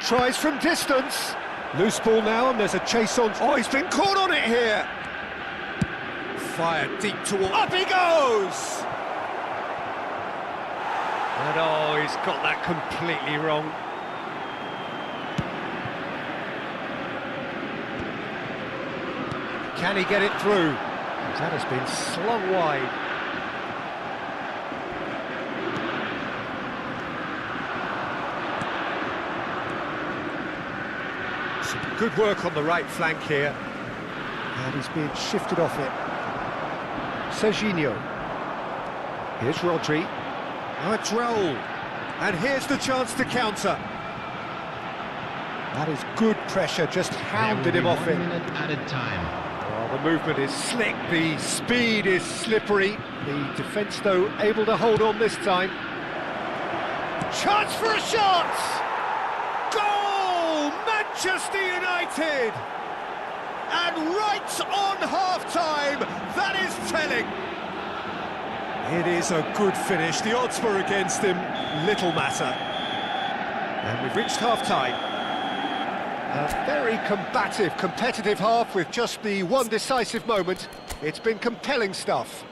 Tries from distance. Loose ball now, and there's a chase on. Oh, he's been caught on it here. Fired deep toward. Up he goes! And oh, he's got that completely wrong. Can he get it through? That has been slung wide. Some good work on the right flank here. And he's being shifted off it. Serginho. Here's Rodri. Now it's Raul. And here's the chance to counter. That is good pressure, just hounded him off it. 1 minute added time. Well, the movement is slick, the speed is slippery. The defence, though, able to hold on this time. Chance for a shot! Goal! Manchester United! And right on half-time, that is telling. It is a good finish. The odds were against him, little matter. And we've reached half-time. A very combative, competitive half with just the one decisive moment. It's been compelling stuff.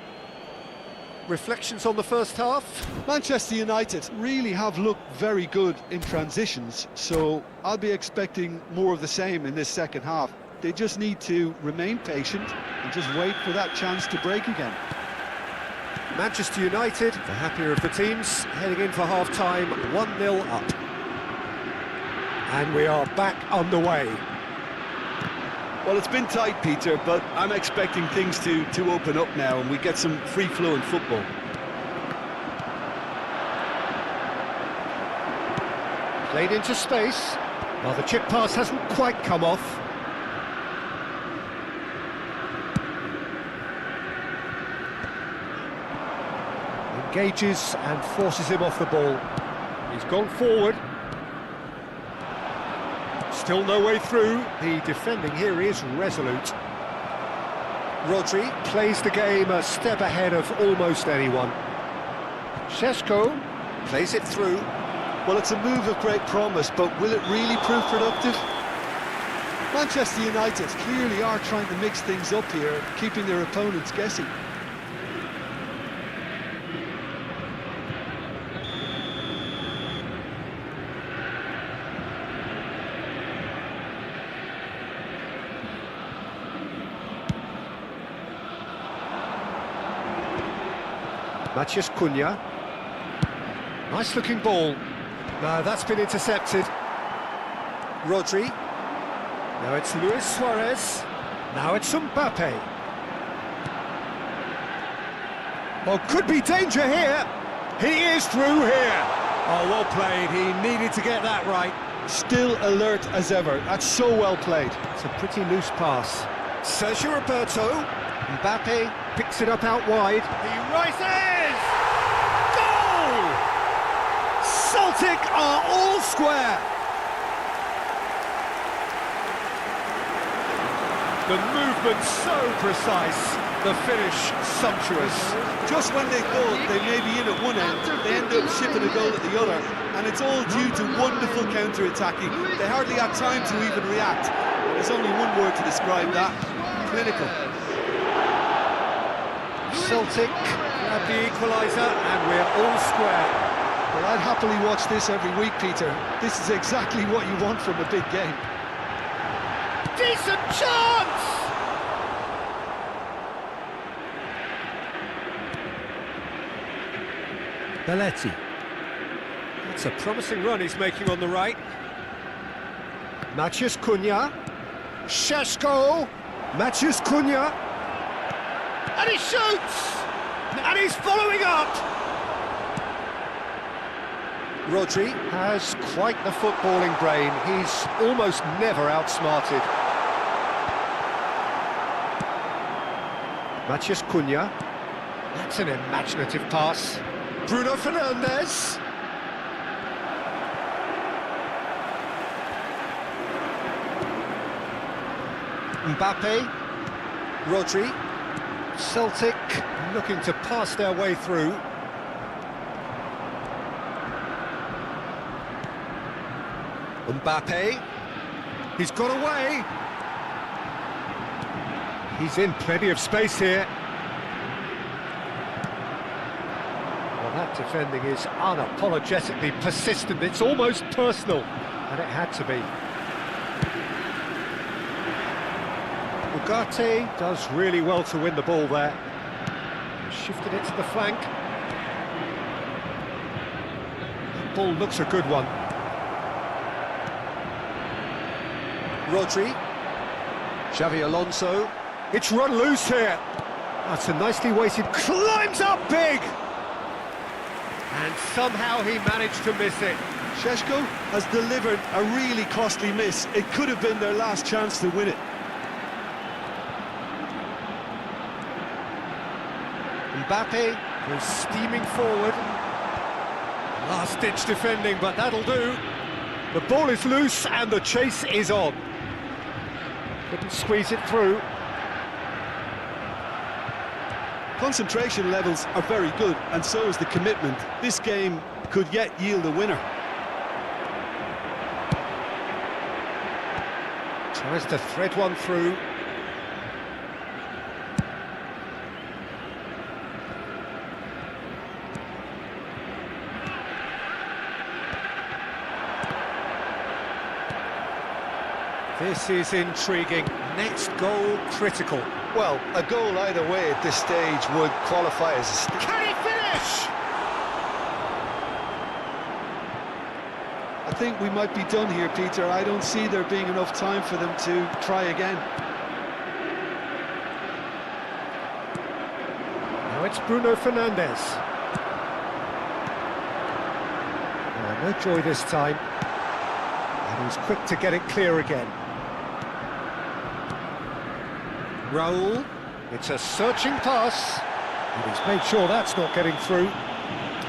Reflections on the first half? Manchester United really have looked very good in transitions, so I'll be expecting more of the same in this second half. They just need to remain patient and just wait for that chance to break again. Manchester United, the happier of the teams, heading in for half-time, 1-0 up. And we are back underway. Well, it's been tight, Peter, but I'm expecting things to open up now and we get some free-flowing football. Played into space. Well, the chip pass hasn't quite come off. Engages and forces him off the ball. He's gone forward. Still no way through. The defending here is resolute. Rodri plays the game a step ahead of almost anyone. Šeško plays it through. Well, it's a move of great promise, but will it really prove productive? Manchester United clearly are trying to mix things up here, keeping their opponents guessing. Matheus Cunha. Nice looking ball. No, that's been intercepted. Rodri. Now it's Luis Suarez. Now it's Mbappe. Oh, could be danger here. He is through here. Oh, well played. He needed to get that right. Still alert as ever. That's so well played. It's a pretty loose pass. Sergio Roberto. Mbappe picks it up out wide. He rises! Goal! Celtic are all square. The movement so precise, the finish sumptuous. Just when they thought they may be in at one end, they end up shipping a goal at the other, and it's all due to wonderful counter-attacking. They hardly had time to even react. There's only one word to describe that: clinical. Celtic grab the equaliser, and we're all square. Well, I'd happily watch this every week, Peter. This is exactly what you want from a big game. Decent chance! Belletti. That's a promising run he's making on the right. Matheus Cunha. Šeško. Matheus Cunha. And he shoots! And he's following up! Rodri has quite the footballing brain. He's almost never outsmarted. Matheus Cunha. That's an imaginative pass. Bruno Fernandes. Mbappe. Rodri. Celtic looking to pass their way through. Mbappe. He's got away. He's in plenty of space here. Well, that defending is unapologetically persistent. It's almost personal, and it had to be. Ugarte does really well to win the ball there. Shifted it to the flank. The ball looks a good one. Rodri. Xavi Alonso. It's run loose here. That's a nicely weighted, climbs up big! And somehow he managed to miss it. Šeško has delivered a really costly miss. It could have been their last chance to win it. Mbappe goes steaming forward. Last-ditch defending, but that'll do. The ball is loose and the chase is on. Couldn't squeeze it through. Concentration levels are very good, and so is the commitment. This game could yet yield a winner. Tries to thread one through. This is intriguing. Next goal critical. Well, a goal either way at this stage would qualify as a... Can he finish? I think we might be done here, Peter. I don't see there being enough time for them to try again. Now it's Bruno Fernandes. Oh, no joy this time. And he's quick to get it clear again. Raul. It's a searching pass. And he's made sure that's not getting through.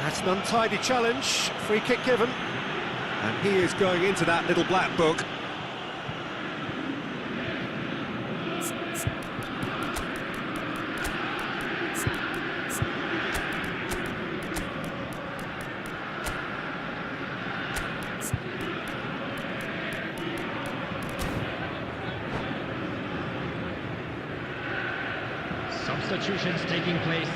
That's an untidy challenge. Free kick given. And he is going into that little black book. Substitutions taking place.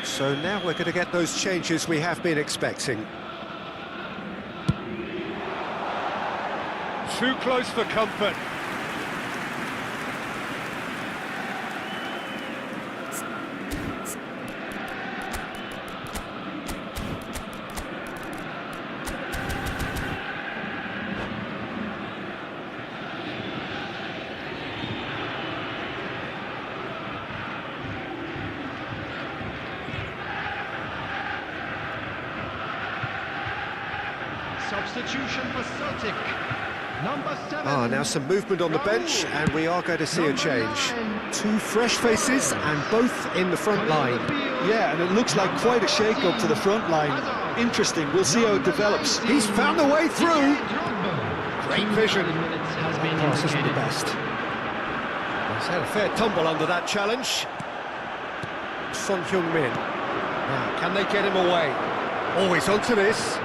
So now we're going to get those changes we have been expecting. Too close for comfort. Substitution for Celtic. Number 7. Now some movement on the bench, Raul. and we are going to see a Number change. 9. Two fresh faces, and both in the front line. Yeah, and it looks like quite a shake-up to the front line. Interesting, we'll see how it develops. He's found a way through. Great vision. Has been Pass isn't the indicated. best. He's had a fair tumble under that challenge. Son Heung-min. Now, can they get him away? Always onto this.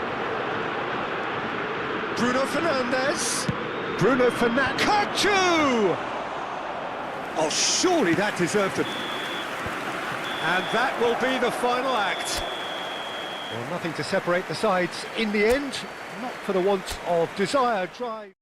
Bruno Fernandes. Bruno Fernandes. Kachu! Oh, surely that deserved it. And that will be the final act. Well, nothing to separate the sides in the end, not for the want of desire, drive.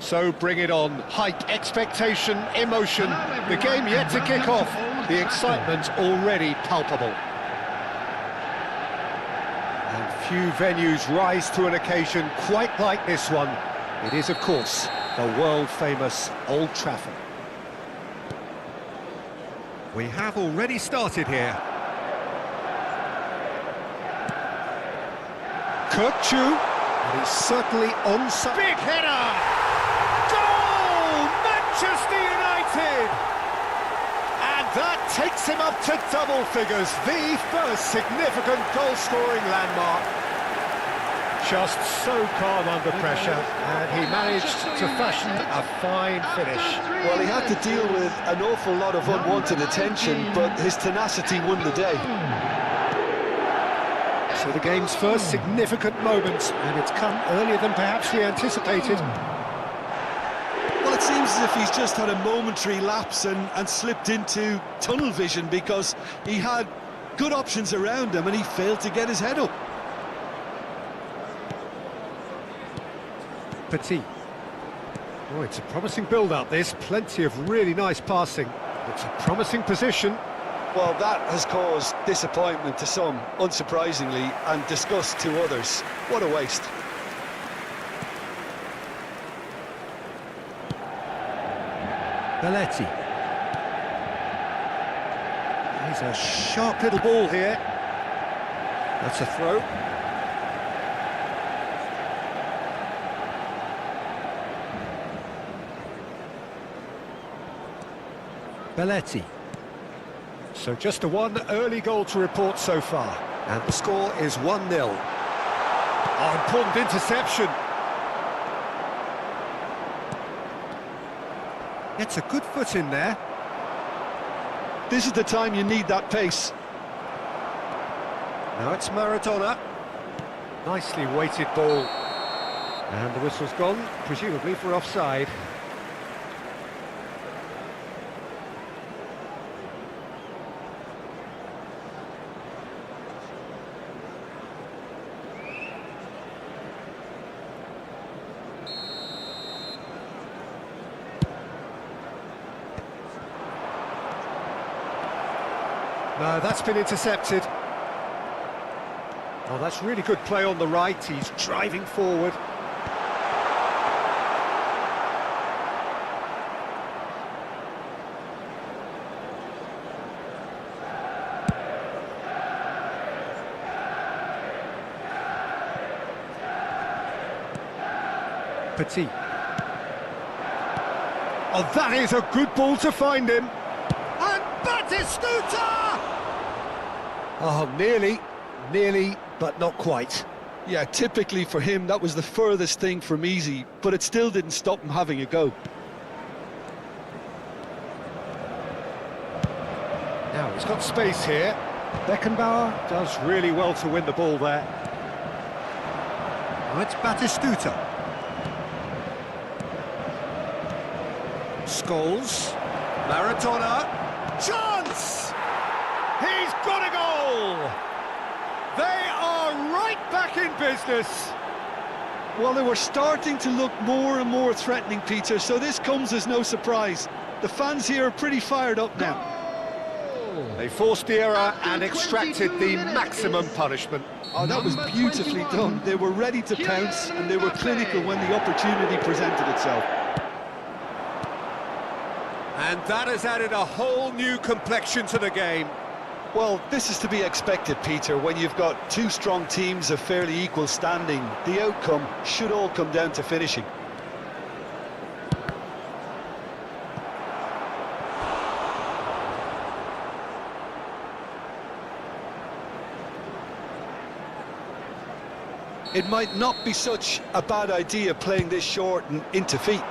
So bring it on. Hype, expectation, emotion. The game yet to kick off. The excitement already palpable. And few venues rise to an occasion quite like this one. It is, of course, the world-famous Old Trafford. We have already started here. Kirkchu, and he's certainly onside. Big header! Goal! Manchester United! And that takes him up to double figures, the first significant goal-scoring landmark. Just so calm under pressure, and he managed to fashion a fine finish. Well, he had to deal with an awful lot of unwanted attention, but his tenacity won the day. So the game's first significant moment, and it's come earlier than perhaps we anticipated. Well, it seems as if he's just had a momentary lapse and slipped into tunnel vision, because he had good options around him and he failed to get his head up. Petit. Oh, it's a promising build-up, this. Plenty of really nice passing. It's a promising position. Well, that has caused disappointment to some, unsurprisingly, and disgust to others. What a waste. Belletti. He's a sharp little ball here. That's a throw. Belletti. So just one early goal to report so far. And the score is 1-0. Oh, important interception. Gets a good foot in there. This is the time you need that pace. Now it's Maradona. Nicely weighted ball. And the whistle's gone, presumably for offside. No, that's been intercepted. Oh, that's really good play on the right. He's driving forward. Petit. Oh, that is a good ball to find him. And Batistuta! Oh, nearly, but not quite. Yeah, typically for him, that was the furthest thing from easy, but it still didn't stop him having a go. Now, he's got space here. Beckenbauer does really well to win the ball there. Now it's Batistuta. Scholes. Maradona. Chance! He's got a goal! They are right back in business. Well, they were starting to look more and more threatening, Peter, so this comes as no surprise. The fans here are pretty fired up now. They forced the error and extracted the maximum punishment. Oh, that was beautifully done. They were ready to pounce, and they were clinical when the opportunity presented itself. And that has added a whole new complexion to the game. Well, this is to be expected, Peter, when you've got two strong teams of fairly equal standing. The outcome should all come down to finishing. It might not be such a bad idea playing this short and into feet.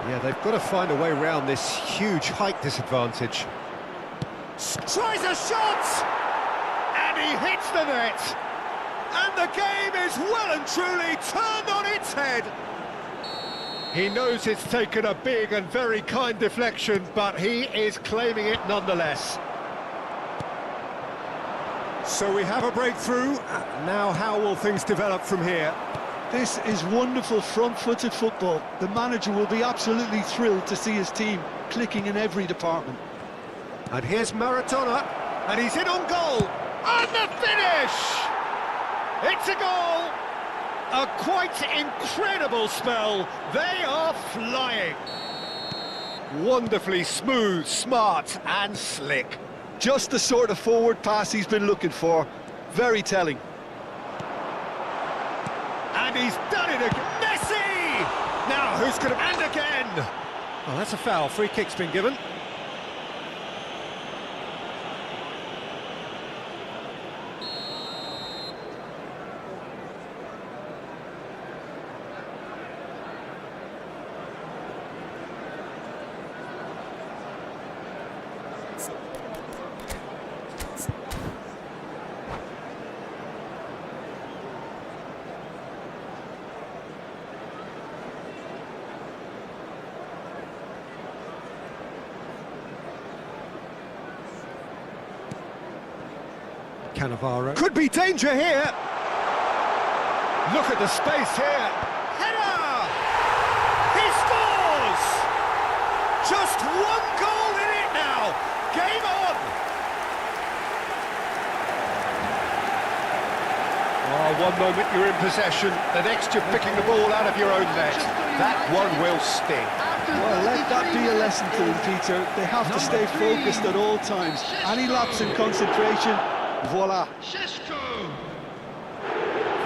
Yeah, they've got to find a way around this huge height disadvantage. Tries a shot! And he hits the net! And the game is well and truly turned on its head! He knows it's taken a big and very kind deflection, but he is claiming it nonetheless. So we have a breakthrough. Now how will things develop from here? This is wonderful front-footed football. The manager will be absolutely thrilled to see his team clicking in every department. And here's Maradona, and he's in on goal, and the finish! It's a goal! A quite incredible spell. They are flying. Wonderfully smooth, smart and slick. Just the sort of forward pass he's been looking for. Very telling. And he's done it again. Messi! Now, who's going to... And again! Well, that's a foul. Free kick's been given. Cannavaro. Could be danger here. Look at the space here. Header! He scores! Just one goal in it now. Game on! Oh, one moment you're in possession, the next you're picking the ball out of your own net. That one will sting. Well, let that be a lesson to them, Peter. They have to stay focused at all times. Any lapse in concentration, voila.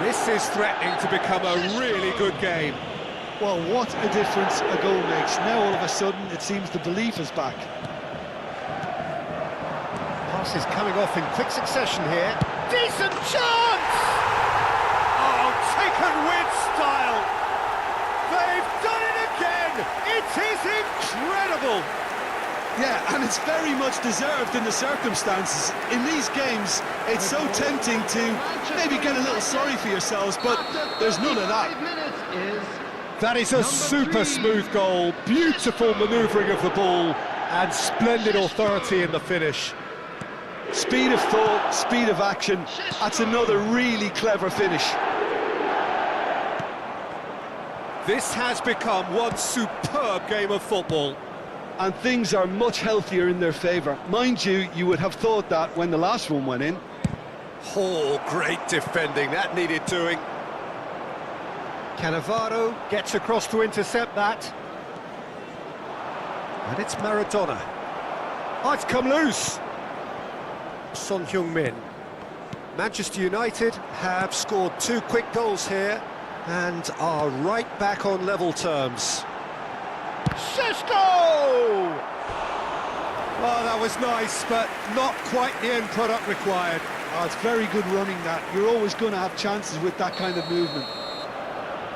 This is threatening to become a really good game. Well, what a difference a goal makes. Now all of a sudden it seems the belief is back. Pass is coming off in quick succession here. Decent chance! Oh, taken with style. They've done it again. It is incredible. Yeah, and it's very much deserved in the circumstances. In these games, it's so tempting to maybe get a little sorry for yourselves, but there's none of that. That is a super smooth goal, beautiful manoeuvring of the ball, and splendid authority in the finish. Speed of thought, speed of action, that's another really clever finish. This has become one superb game of football. And things are much healthier in their favour. Mind you, you would have thought that when the last one went in. Oh, great defending, that needed doing. Cannavaro gets across to intercept that. And it's Maradona. Oh, it's come loose. Son Heung-min. Manchester United have scored 2 quick goals here and are right back on level terms. Šeško! Well, that was nice, but not quite the end product required. Oh, it's very good running that. You're always going to have chances with that kind of movement.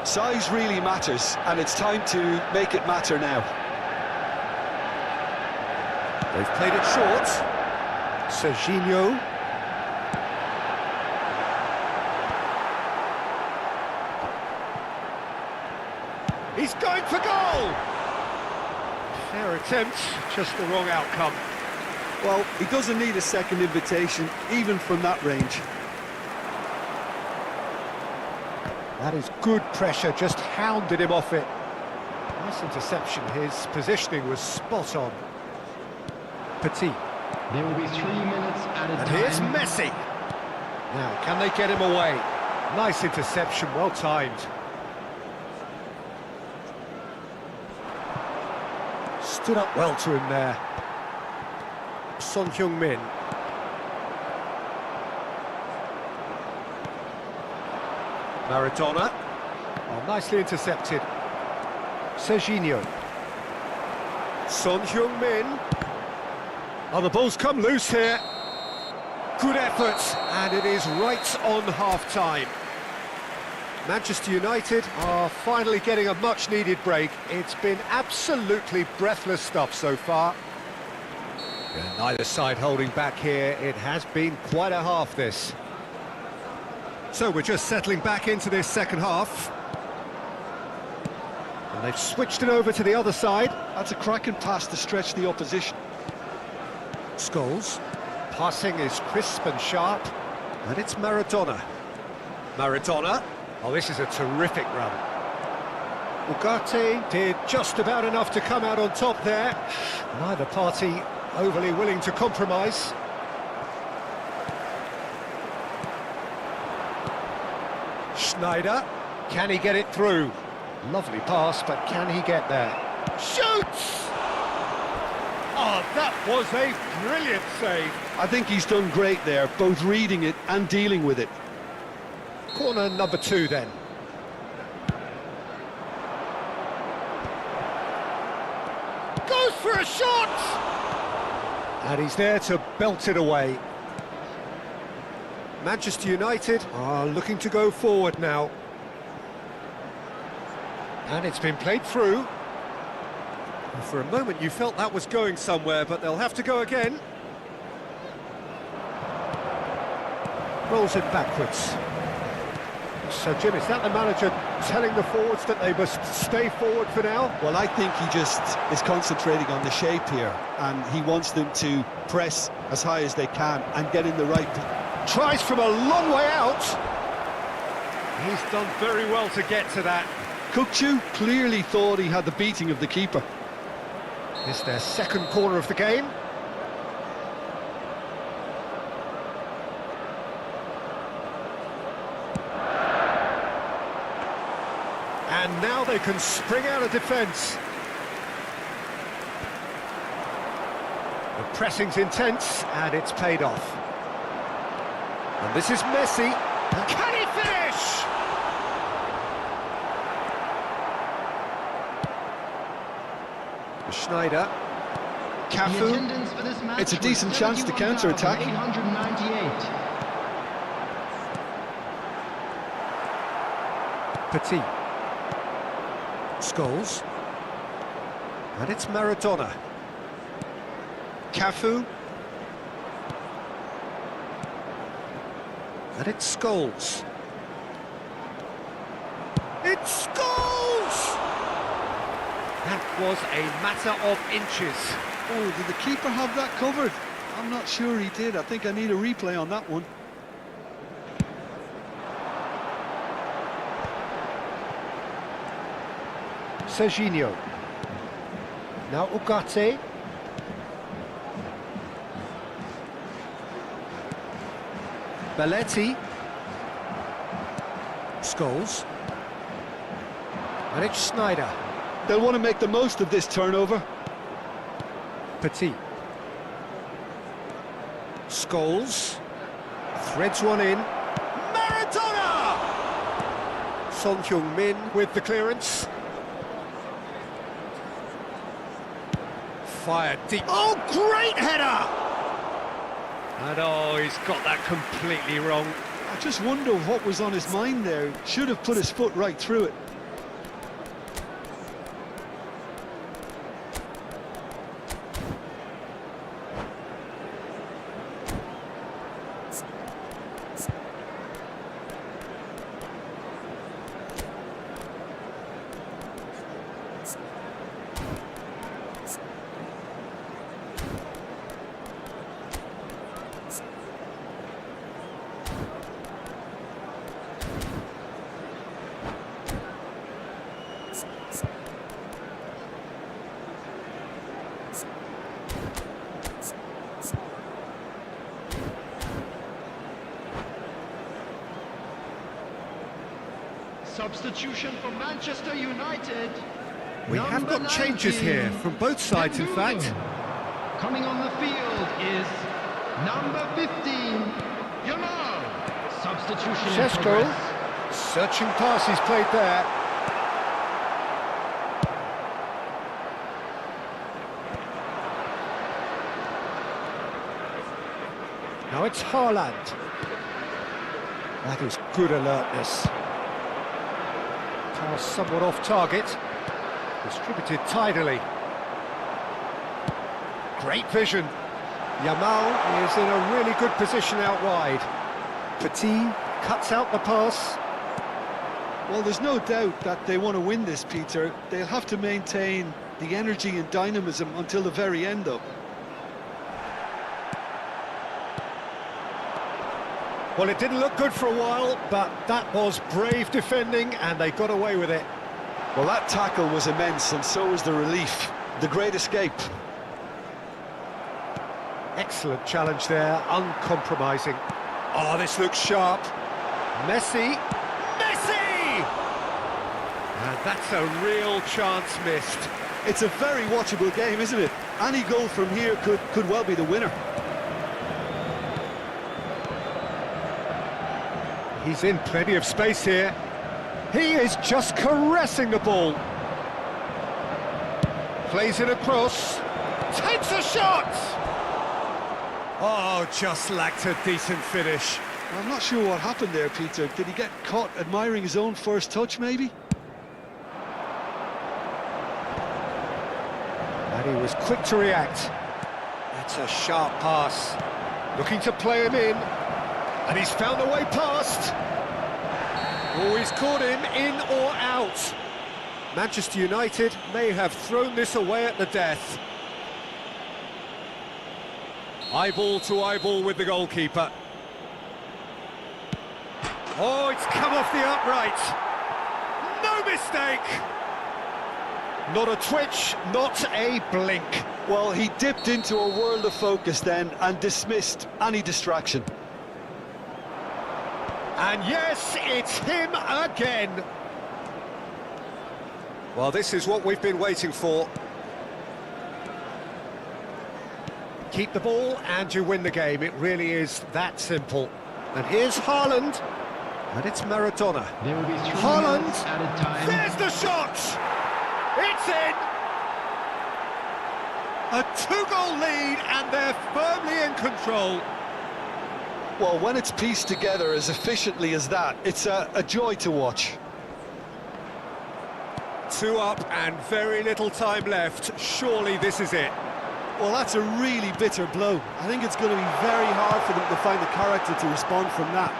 Size really matters, and it's time to make it matter now. They've played it short. Serginho. He's going for goal! Fair attempt, just the wrong outcome. Well, he doesn't need a second invitation, even from that range. That is good pressure, just hounded him off it. Nice interception, his positioning was spot on. Petit. There will be 3 minutes at a And time. here's Messi. Now, can they get him away? Nice interception, well timed. Stood up well to him there. Son Heung-min. Maradona. Oh, nicely intercepted. Serginho. Son Heung-min. Oh, the ball's come loose here. Good effort, and it is right on half-time. Manchester United are finally getting a much-needed break. It's been absolutely breathless stuff so far. Yeah, neither side holding back here. It has been quite a half, this. So we're just settling back into this second half. And they've switched it over to the other side. That's a cracking pass to stretch the opposition. Scholes. Passing is crisp and sharp. And it's Maradona. Maradona. Oh, this is a terrific run. Ugarte did just about enough to come out on top there. Neither party overly willing to compromise. Schneider, can he get it through? Lovely pass, but can he get there? Shoots! Oh, that was a brilliant save. I think he's done great there, both reading it and dealing with it. Corner number 2 then. Goes for a shot! And he's there to belt it away. Manchester United are looking to go forward now. And it's been played through. And for a moment you felt that was going somewhere, but they'll have to go again. Rolls it backwards. So, Jim, is that the manager telling the forwards that they must stay forward for now? Well, I think he just is concentrating on the shape here, and he wants them to press as high as they can and get in the right... Tries from a long way out. He's done very well to get to that. Kukçu clearly thought he had the beating of the keeper. It's their second corner of the game. And now they can spring out of defence. The pressing's intense, and it's paid off. And this is Messi. Can he finish? Schneider. Cafu. It's a decent chance to counter-attack. 898. Petit. Scholes. And it's Maradona. Cafu. And it's Scholes. It's Scholes! That was a matter of inches. Oh, did the keeper have that covered? I'm not sure he did. I think I need a replay on that one. Serginho. Now Ugarte. Belletti. Scholes. And it's Schneider. They'll want to make the most of this turnover. Petit. Scholes. Threads one in. Maradona! Son Heung-min with the clearance. Fired deep. Oh, great header! And oh, he's got that completely wrong. I just wonder what was on his mind there. Should have put his foot right through it. Substitution for Manchester United. We have got changes here from both sides, in fact. Coming on the field is number 15, Yamal. Substitution in Sesko. progress. Searching pass he's played there. Now it's Haaland. That is good alertness. Pass somewhat off target. Distributed tidily. Great vision. Yamal is in a really good position out wide. Petit cuts out the pass. Well, there's no doubt that they want to win this, Peter. They'll have to maintain the energy and dynamism until the very end, though. Well, it didn't look good for a while, but that was brave defending, and they got away with it. Well, that tackle was immense, and so was the relief. The great escape. Excellent challenge there, uncompromising. Oh, this looks sharp. Messi! Messi! And that's a real chance missed. It's a very watchable game, isn't it? Any goal from here could well be the winner. He's in plenty of space here. He is just caressing the ball. Plays it across. Takes a shot! Oh, just lacked a decent finish. I'm not sure what happened there, Peter. Did he get caught admiring his own first touch, maybe? And he was quick to react. That's a sharp pass. Looking to play him in. And he's found a way past. Oh, he's caught him in or out. Manchester United may have thrown this away at the death. Eyeball to eyeball with the goalkeeper. Oh, it's come off the upright. No mistake. Not a twitch, not a blink. Well, he dipped into a world of focus then and dismissed any distraction. And yes, it's him again. Well, this is what we've been waiting for. Keep the ball and you win the game. It really is that simple. And here's Haaland. And it's Maradona. There will be 3 Haaland. minutes added time. There's the shot! It's in! A 2-goal lead and they're firmly in control. Well, when it's pieced together as efficiently as that, it's a joy to watch. 2 up and very little time left. Surely this is it. Well, that's a really bitter blow. I think it's going to be very hard for them to find the character to respond from that.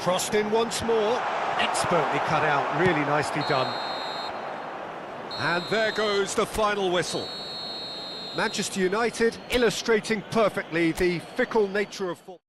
Crossed in once more. Expertly cut out. Really nicely done. And there goes the final whistle. Manchester United illustrating perfectly the fickle nature of football.